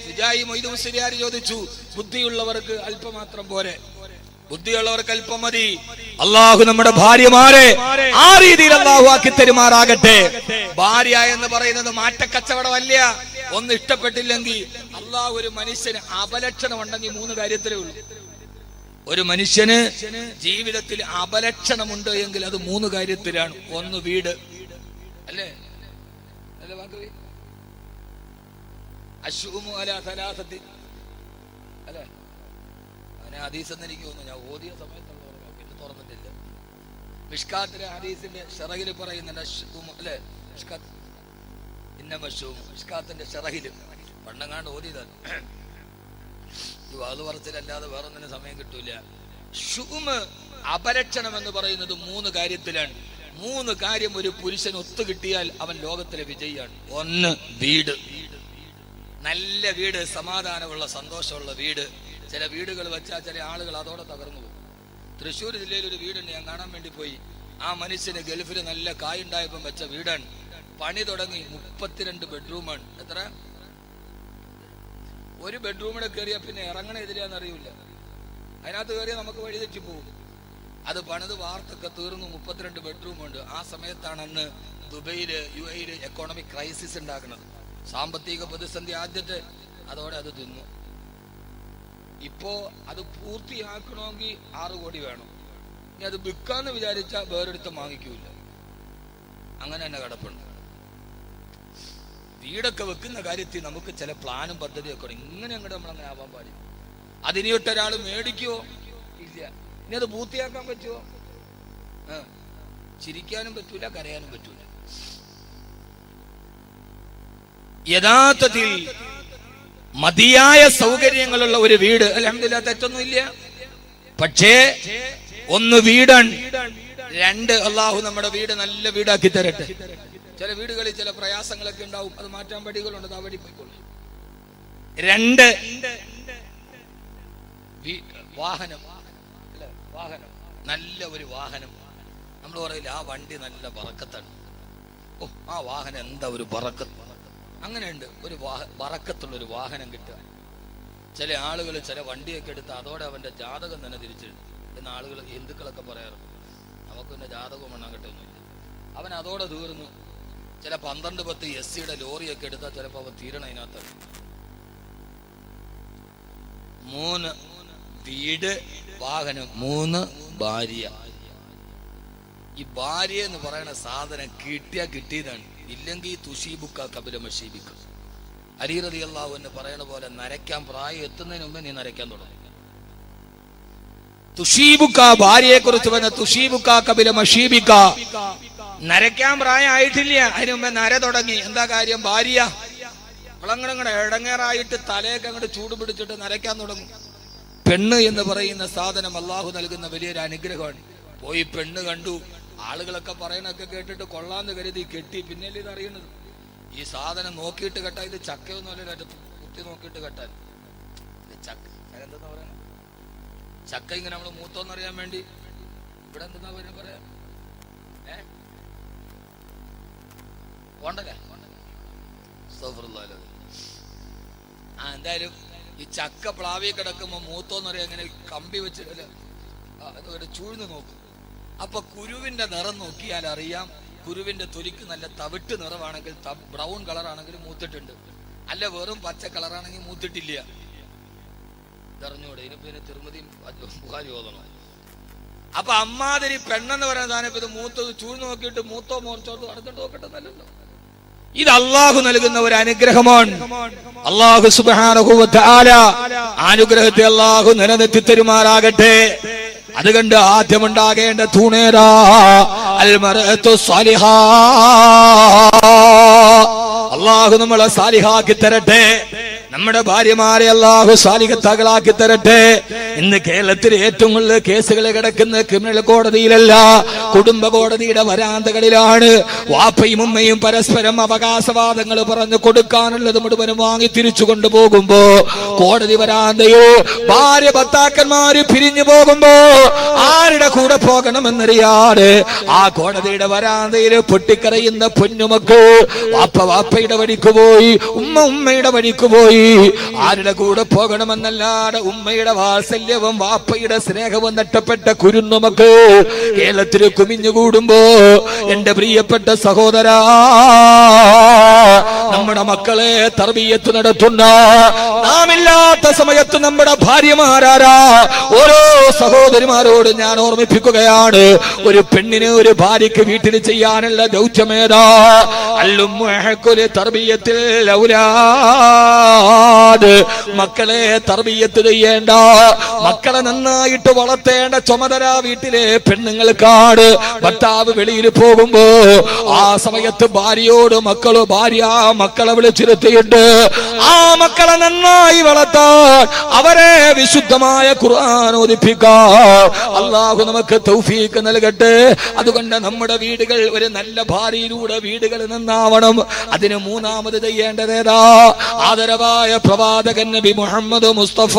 ശുജായി മൊയ്തു മുസ്ലിയാർ ചോദിച്ചു, ബുദ്ധിയുള്ളവർക്ക് അല്പമാത്രം പോരെ, ബുദ്ധിയുള്ളവർക്ക് അല്പം മതി. അള്ളാഹു നമ്മുടെ ഭാര്യമാരെ ആ രീതിയിൽ അള്ളാഹു ആക്കി തെരുമാറാകട്ടെ. ഭാര്യ എന്ന് പറയുന്നത് മാറ്റക്കച്ചവടമല്ല. ഒന്ന് ഇഷ്ടപ്പെട്ടില്ലെങ്കിൽ അള്ളാഹു ഒരു മനുഷ്യന് അപലക്ഷണം ഉണ്ടെങ്കിൽ 3 കാര്യത്തിലേ ഉള്ളൂ. ഒരു മനുഷ്യന് ജീവിതത്തിൽ അപലക്ഷണമുണ്ട് എങ്കിൽ അത് 3 കാര്യത്തിലാണ്. ഒന്ന് വീട്, അല്ലേ? അശ്ഉമു അലാ സലാസത്തി, അല്ലേ? അങ്ങനെ ഹദീസ് എന്ന് എനിക്ക് തോന്നുന്നു. ഞാൻ ഓതിയ സമയത്തുള്ള പിന്നെ തുറന്നിട്ടില്ല. മിഷ്കാത്തിലെ ഹദീസിന്റെ ഷറഹിൽ പറയുന്നുണ്ട് അശ്ഉമു, അല്ലേ? മിഷ്കാത്ത് മിഷ്കാത്തിന്റെ ഷറഹില് പണ്ടങ്ങാണ്ട് ഓതിയതാണ്. അത് പറച്ചിലല്ലാതെ വേറൊന്നിനും സമയം കിട്ടൂല. ഷുമ്, അപലക്ഷണം എന്ന് പറയുന്നത് 3 കാര്യത്തിലാണ്. 3 കാര്യം ഒരു പുരുഷൻ ഒത്തുകിട്ടിയാൽ അവൻ ലോകത്തിലെ വിജയിയാണ്. ഒന്ന്, വീട്. നല്ല വീട്, സമാധാനമുള്ള സന്തോഷമുള്ള വീട്. ചില വീടുകൾ വെച്ചാൽ ചില ആളുകൾ അതോടെ തകർന്നു പോകും. തൃശ്ശൂർ ജില്ലയിൽ ഒരു വീടുണ്ട്, ഞാൻ കാണാൻ വേണ്ടി പോയി. ആ മനുഷ്യന് ഗൾഫിൽ നല്ല കായുണ്ടായപ്പം വെച്ച വീടാണ്. പണി തുടങ്ങി 32 ബെഡ്റൂമാണ്. എത്ര? ഒരു ബെഡ്റൂമിടെ കയറിയാൽ പിന്നെ ഇറങ്ങണ എതിരാന്ന് അറിയില്ല. അതിനകത്ത് കയറിയാൽ നമുക്ക് വഴി തെറ്റി പോകും. അത് പണിത് വാർത്തൊക്കെ തീർന്നു. 32 ബെഡ്റൂമുണ്ട്. ആ സമയത്താണ് അന്ന് ദുബൈയില് UAE എക്കോണമിക് ക്രൈസിസ് ഉണ്ടാക്കുന്നത്. സാമ്പത്തിക പ്രതിസന്ധി ആദ്യത്തെ. അതോടെ അത് തിന്നു. ഇപ്പോ അത് പൂർത്തിയാക്കണമെങ്കിൽ 6 കോടി വേണം. ഇനി അത് വിൽക്കാന്ന് വിചാരിച്ചാൽ വേറൊരുത്തം വാങ്ങിക്കൂല. അങ്ങനെ തന്നെ കിടപ്പുണ്ട്. വീടൊക്കെ വെക്കുന്ന കാര്യത്തിൽ നമുക്ക് ചില പ്ലാനും പദ്ധതിയൊക്കെ ഉണ്ട്. ഇങ്ങനെ അങ്ങോട്ട് നമ്മളങ്ങനെ ആവാൻ പാടില്ല. അതിനിട്ടൊരാൾ മേടിക്കുവോ? ഇല്ല. ഇനി അത് പൂർത്തിയാക്കാൻ പറ്റുമോ? ചിരിക്കാനും പറ്റൂല, കരയാനും പറ്റൂല. യഥാർത്ഥത്തിൽ മതിയായ സൗകര്യങ്ങളുള്ള ഒരു വീട്, അൽഹംദുലില്ലാഹ് തെറ്റൊന്നും ഇല്ല. പക്ഷേ ഒന്ന് വീടാണ്. 2, അള്ളാഹു നമ്മുടെ വീട് നല്ല വീടാക്കി തരട്ടെ. ചില വീടുകളിൽ ചില പ്രയാസങ്ങളൊക്കെ ഉണ്ടാവും, അത് മാറ്റാൻ വഴികളുണ്ട്, ആ വഴി പോയിക്കൊള്ളു. 2, വാഹനം. വാഹനം, നല്ല ഒരു വാഹനം. നമ്മൾ പറയില്ല ആ വണ്ടി നല്ല ബറക്കത്താണ്. ഓ, ആ വാഹനം എന്താ ഒരു ബറക്കത്ത്. അങ്ങനെയുണ്ട്. ഒരു ബറക്കത്തുള്ളൊരു വാഹനം കിട്ടുക. ചില ആളുകൾ ചില വണ്ടിയൊക്കെ എടുത്ത് അതോടെ അവന്റെ ജാതകം തന്നെ തിരിച്ചെഴുതും എന്ന ആളുകൾ, ഹിന്ദുക്കളൊക്കെ പറയാറുണ്ട്. നമുക്ക് പിന്നെ ജാതകം എണ്ണാൻ കിട്ടുന്നില്ല. അവൻ അതോടെ തീർന്നു. ചില 12-10 SC-യുടെ ലോറിയൊക്കെ എടുത്താൽ ചിലപ്പോൾ അവൻ തീരണ അതിനകത്താണ്. 3 വീട്, വാഹനം. 3 ഭാര്യ. ഈ ഭാര്യ എന്ന് പറയുന്ന സാധനം കിട്ടിയാ കിട്ടിയതാണ്. ഇല്ലെങ്കിൽ തുഷീബുക്ക കപില മഷീബിക്ക. അലി റളിയല്ലാഹു അൻഹു പറയണ പോലെ നരയ്ക്കാൻ പ്രായം എത്തുന്നതിന് മുമ്പ് നീ നരയ്ക്കാൻ തുടങ്ങും. തുഷീബുക്ക, ഭാര്യയെ കുറിച്ച് പറഞ്ഞ തുഷീബുക്ക കബില മഷീബിക്ക, നരയ്ക്കാൻ പ്രായം ആയിട്ടില്ല, അതിന് മുമ്പേ നര തുടങ്ങി. എന്താ കാര്യം? ഭാര്യ വളങ്ങടങ്ങടെ ഇടങ്ങേറായിട്ട് തലയൊക്കെ അങ്ങോട്ട് ചൂട് പിടിച്ചിട്ട് നരയ്ക്കാൻ തുടങ്ങും. പെണ്ണ് എന്ന് പറയുന്ന സാധനം അള്ളാഹു നൽകുന്ന വലിയൊരു അനുഗ്രഹമാണ്. പോയി പെണ്ണ് കണ്ടു, ആളുകളൊക്കെ പറയണൊക്കെ കേട്ടിട്ട് കൊള്ളാന്ന് കരുതി കെട്ടി. പിന്നല്ലേ ഇത് അറിയണത്, ഈ സാധനം നോക്കിയിട്ട് കെട്ടാ. ഇത് ചക്കയൊന്നും അല്ലല്ലോ, കുത്തി നോക്കിയിട്ട് കെട്ടാൻ. ചക്ക എന്താ പറയണ? ചക്ക ഇങ്ങനെ നമ്മള് മൂത്തോന്നറിയാൻ വേണ്ടി ഇവിടെ എന്താ പറയാ, പോണ്ടല്ലേ? എന്തായാലും ഈ ചക്ക പ്ലാവി കിടക്കുമ്പോ മൂത്തോന്നറിയാം, ഇങ്ങനെ കമ്പി വെച്ചിട്ട് ചൂഴ്ന്ന് നോക്കും. അപ്പൊ കുരുവിന്റെ നിറം നോക്കിയാൽ അറിയാം. കുരുവിന്റെ തൊലിക്ക് നല്ല തവിട്ട് നിറമാണെങ്കിൽ, ബ്രൗൺ കളറാണെങ്കിൽ മൂത്തിട്ടുണ്ട്, അല്ല വെറും പച്ച കളറാണെങ്കിൽ മൂത്തിട്ടില്ല. ഇതറിഞ്ഞൂടെ? ഇതിന് പിന്നെ തിരുമതിയും ബുഖാരി ഓതണം. അപ്പൊ അമ്മാതിരി പെണ്ണെന്ന് പറയുന്ന സാധനം ഇപ്പൊ ഇത് മൂത്തത് ചൂഴ്ന്ന് നോക്കിയിട്ട് മൂത്തോ മോർച്ചോട്ടോ അടുത്തോട്ട് നോക്കട്ടെ, നല്ലല്ലോ. ഇത് അള്ളാഹു നൽകുന്ന ഒരു അനുഗ്രഹമാണ്. അള്ളാഹു സുബ്ഹാനഹു വ തആല അനുഗ്രഹത്തെ അള്ളാഹു നിലനിർത്തി തരുമാറാകട്ടെ. അതുകൊണ്ട് ആദ്യമുണ്ടാകേണ്ട തൂണേതാ? അൽ മർഅത്തു സാലിഹാ. അള്ളാഹു നമ്മളെ സാലിഹാക്കി തരട്ടെ. നമ്മുടെ ഭാര്യമാരെ അല്ലാഹു സാലിഹത്തുകളാക്കി തരട്ടെ. ഇന്ന് കേരളത്തിൽ ഏറ്റവും കൂടുതൽ കേസുകൾ കിടക്കുന്ന ക്രിമിനൽ കോടതിയിലല്ല, കുടുംബ കോടതിയുടെ വരാന്തകളിലാണ്. വാപ്പയും ഉമ്മയും പരസ്പരം അവകാശവാദങ്ങൾ പറഞ്ഞു കൊടുക്കാനുള്ളത് മുഴുവനും വാങ്ങി തിരിച്ചു കൊണ്ടുപോകുമ്പോ കോടതി വരാന്തയോ ഭാര്യ ഭർത്താക്കന്മാര് പിരിഞ്ഞു പോകുമ്പോ ആരുടെ കൂടെ പോകണമെന്നറിയാതെ ആ കോടതിയുടെ വരാന്തയിൽ പൊട്ടിക്കരയുന്ന പൊന്നുമക്ക് വാപ്പ വാപ്പയുടെ വഴിക്ക് പോയി, ഉമ്മ ഉമ്മയുടെ വഴിക്ക് പോയി. ആരുടെ കൂടെ പോകണമെന്നല്ലാതെ ഉമ്മയുടെ വാത്സല്യവും വാപ്പയുടെ സ്നേഹവും നഷ്ടപ്പെട്ട കുരുന്നുമക്ക് കേരളത്തിൽ കുമിഞ്ഞുകൂടുമ്പോ എന്റെ പ്രിയപ്പെട്ട സഹോദരാ, നമ്മുടെ മക്കളെ തർബിയത്ത് നടത്തുന്ന നാമില്ലാത്ത സമയത്ത് നമ്മുടെ ഭാര്യമാരാരാ? ഓരോ സഹോദരിമാരോട് ഞാൻ ഓർമ്മിപ്പിക്കുകയാണ്, ഒരു പെണ്ണിന് ഒരു ഭാര്യക്ക് വീട്ടിൽ ചെയ്യാനുള്ള ദൗത്യമേതാ? തർബിയത്തിൽ മക്കളെ തർബിയത്ത് ചെയ്യേണ്ട, മക്കളെ നന്നായിട്ട് വളർത്തേണ്ട ചുമതല വീട്ടിലെ പെണ്ണുങ്ങൾക്കാണ്. ഭർത്താവ് വെളിയിൽ പോകുമ്പോ ആ സമയത്ത് ഭാര്യയോട് ഭാര്യ മക്കളെ വിളിച്ചിരുത്തിയിട്ട് ആ മക്കളെ നന്നായി വളർത്താൻ അവരെ വിശുദ്ധമായ ഖുർആൻ ഓതിപ്പിക്കാൻ അല്ലാഹു നമുക്ക് തൗഫീഖ് നൽകട്ടെ. അതുകൊണ്ട് നമ്മുടെ വീടുകൾ ഒരു നല്ല ഭാര്യയിലൂടെ വീടുകൾ നന്നാവണം. അതിന് മൂന്നാമത് ചെയ്യേണ്ടതേതാ? ആദരവായ പ്രവാചകൻ നബി മുഹമ്മദ് മുസ്തഫ.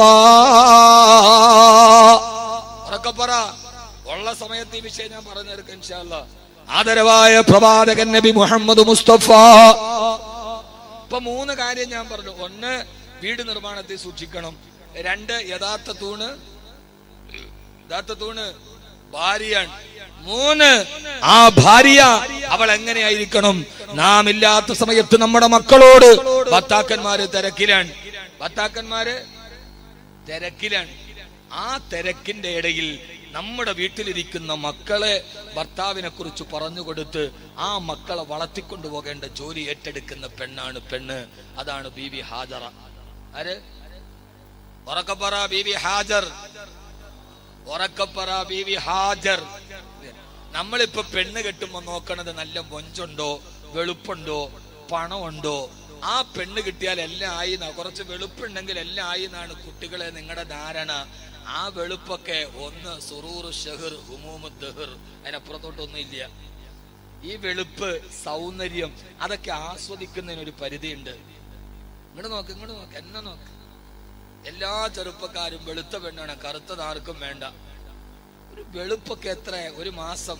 ഉള്ള സമയത്ത് ഈ വിഷയം ഞാൻ പറഞ്ഞെടുക്കാം ഇൻഷാ അല്ലാഹ്. ആദരവായ പ്രവാചകൻ നബി മുഹമ്മദ് മുസ്തഫ. ഇപ്പൊ 3 കാര്യം ഞാൻ പറഞ്ഞു. 1, വീട് നിർമ്മാണത്തെ സൂക്ഷിക്കണം. 2, യഥാർത്ഥ തൂണ് ഭാര്യയാണ്. 3, ആ ഭാര്യ അവൾ എങ്ങനെയായിരിക്കണം? നാം ഇല്ലാത്ത സമയത്ത് നമ്മുടെ മക്കളോട് ഭർത്താക്കന്മാര് തിരക്കിലാണ്. ആ തിരക്കിന്റെ ഇടയിൽ നമ്മുടെ വീട്ടിലിരിക്കുന്ന മക്കളെ ഭർത്താവിനെ കുറിച്ച് പറഞ്ഞു കൊടുത്ത് ആ മക്കളെ വളർത്തിക്കൊണ്ടു പോകേണ്ട ജോലി ഏറ്റെടുക്കുന്ന പെണ്ണാണ് പെണ്ണ്. അതാണ് ബീവി ഹാജറ. ആര്? ഉറക്കപ്പറ ബീവി ഹാജർ. ഉറക്കപ്പറ ബീവി ഹാജർ. നമ്മളിപ്പോ പെണ്ണ് കെട്ടുമ്പോ നോക്കണത് നല്ല മൊഞ്ചുണ്ടോ, വെളുപ്പുണ്ടോ, പണമുണ്ടോ. ആ പെണ്ണ് കിട്ടിയാൽ എല്ലാം ആയി. കുറച്ച് വെളുപ്പുണ്ടെങ്കിൽ എല്ലാം ആയി എന്നാണ് കുട്ടികളെ നിങ്ങളുടെ ധാരണ. ആ വെളുപ്പൊക്കെ ഒന്ന് സുറൂറ് ഷഹർ ഹുമൂമു ദഹർ, അതിനപ്പുറത്തോട്ടൊന്നും ഇല്ല. ഈ വെളുപ്പ് സൗന്ദര്യം അതൊക്കെ ആസ്വദിക്കുന്നതിനൊരു പരിധിയുണ്ട്. ഇങ്ങോട്ട് നോക്ക്, എന്നെ നോക്ക്. എല്ലാ ചെറുപ്പക്കാരും വെളുത്ത പെണ്ണാണ്, കറുത്തത് ആർക്കും വേണ്ട. ഒരു വെളുപ്പൊക്കെ എത്ര? 1 മാസം.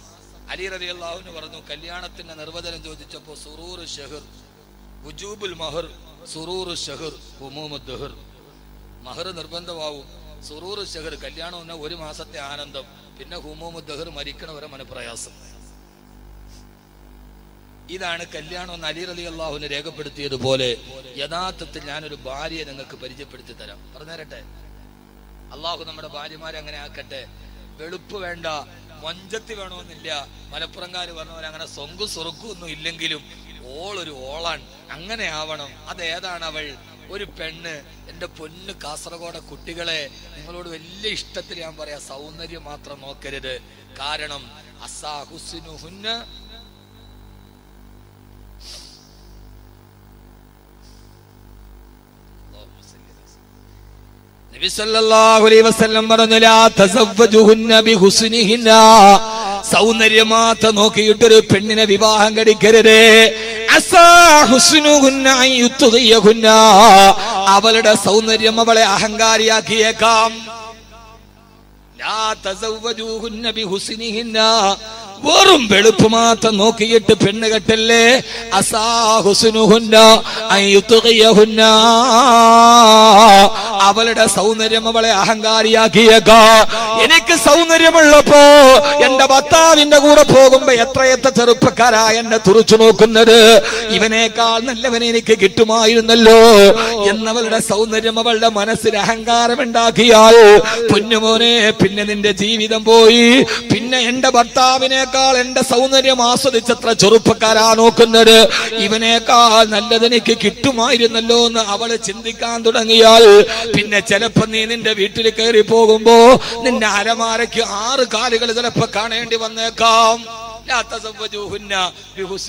അലി റളിയല്ലാഹു അൻഹു പറഞ്ഞു, കല്യാണത്തിന്റെ നിർവചനം ചോദിച്ചപ്പോ സുറൂർ ഷഹർ വുജൂബുൽ മഹർ, സുറൂർ ഷഹർ ഹുമൂമു ദഹർ. മഹർ നിർബന്ധമാവും, സുറൂർ ഷഹർ കല്യാണം എന്ന 1 മാസത്തെ ആനന്ദം, പിന്നെ ഹുമൂമു ദഹർ മരിക്കണവരെ മനപ്രയാസം. ഇതാണ് കല്യാണം എന്ന് അലി റളിയല്ലാഹു അൻഹു രേഖപ്പെടുത്തിയതുപോലെ യഥാർത്ഥത്തിൽ ഞാനൊരു ഭാര്യയെ നിങ്ങൾക്ക് പരിചയപ്പെടുത്തി തരാം. പറഞ്ഞുതരട്ടെ? അള്ളാഹു നമ്മുടെ ഭാര്യമാരെ അങ്ങനെ ആക്കട്ടെ. വെളുപ്പ് വേണ്ട, മൊഞ്ചത്തി വേണമെന്നില്ല. മലപ്പുറംകാര് പറഞ്ഞ പോലെ അങ്ങനെ സൊങ്കും സൊറുക്കും ഒന്നും ഇല്ലെങ്കിലും ഓളൊരു ഓളാണ്, അങ്ങനെ ആവണം. അതേതാണ് അവൾ? ഒരു പെണ്ണ്. എന്റെ പൊന്ന് കാസർഗോഡ് കുട്ടികളെ, നിങ്ങളോട് വലിയ ഇഷ്ടത്തിൽ ഞാൻ പറയാം, സൗന്ദര്യം മാത്രം നോക്കരുത്. കാരണം അസാഹുസ്നുഹുന്ന നബി സല്ലല്ലാഹു അലൈഹി വസല്ലം പറഞ്ഞു, ലാ തസവ്വജുഹുന്ന ബിഹുസ്നിഹിന്ന, സൗന്ദര്യം മാത്രം നോക്കിയിട്ടൊരു പെണ്ണിനെ വിവാഹം കഴിക്കരുത്. അസാഹുസ്നുഹുന്ന അയ്യുത്ഗിയഹുന്ന, അവളുടെ സൗന്ദര്യം അവളെ അഹങ്കാരിയാക്കിയേക്കാം. ലാ തസവ്വജുഹുന്ന ബിഹുസ്നിഹിന്ന, വെറും വെളുപ്പ് മാത്രം നോക്കിയിട്ട് പെണ്ണ് കെട്ടല്ലേ. അസാഹുസ്നുഹുന്ന അയ്യുത്ഗിയഹുന്ന, അവളുടെ സൗന്ദര്യം അവളെ അഹങ്കാരിയാക്കിയേക്കാം. എനിക്ക് സൗന്ദര്യമുള്ളപ്പോ എന്റെ ഭർത്താവിന്റെ കൂടെ പോകുമ്പോ എത്രയെത്ര ചെറുപ്പക്കാരാ എന്നെ തുറച്ചു നോക്കുന്നത്, ഇവനേക്കാൾ നല്ലവനെ എനിക്ക് കിട്ടുമായിരുന്നല്ലോ എന്നവളുടെ സൗന്ദര്യം അവളുടെ മനസ്സിൽ അഹങ്കാരമുണ്ടാക്കിയാൽ പൊന്നുമോനെ, പിന്നെ നിന്റെ ജീവിതം പോയി. പിന്നെ എന്റെ ഭർത്താവിനേക്കാൾ എന്റെ സൗന്ദര്യം ആസ്വദിച്ചത്ര ചെറുപ്പക്കാരാ നോക്കുന്നത്, ഇവനേക്കാൾ നല്ലതെനിക്ക് കിട്ടുമായിരുന്നല്ലോ എന്ന് അവള് ചിന്തിക്കാൻ തുടങ്ങിയാൽ പിന്നെ ചിലപ്പോ നീ നിന്റെ വീട്ടിൽ കയറി പോകുമ്പോ നിന്റെ അലമാരയ്ക്ക് 6 കാലുകൾ ചിലപ്പോ കാണേണ്ടി വന്നേക്കാം.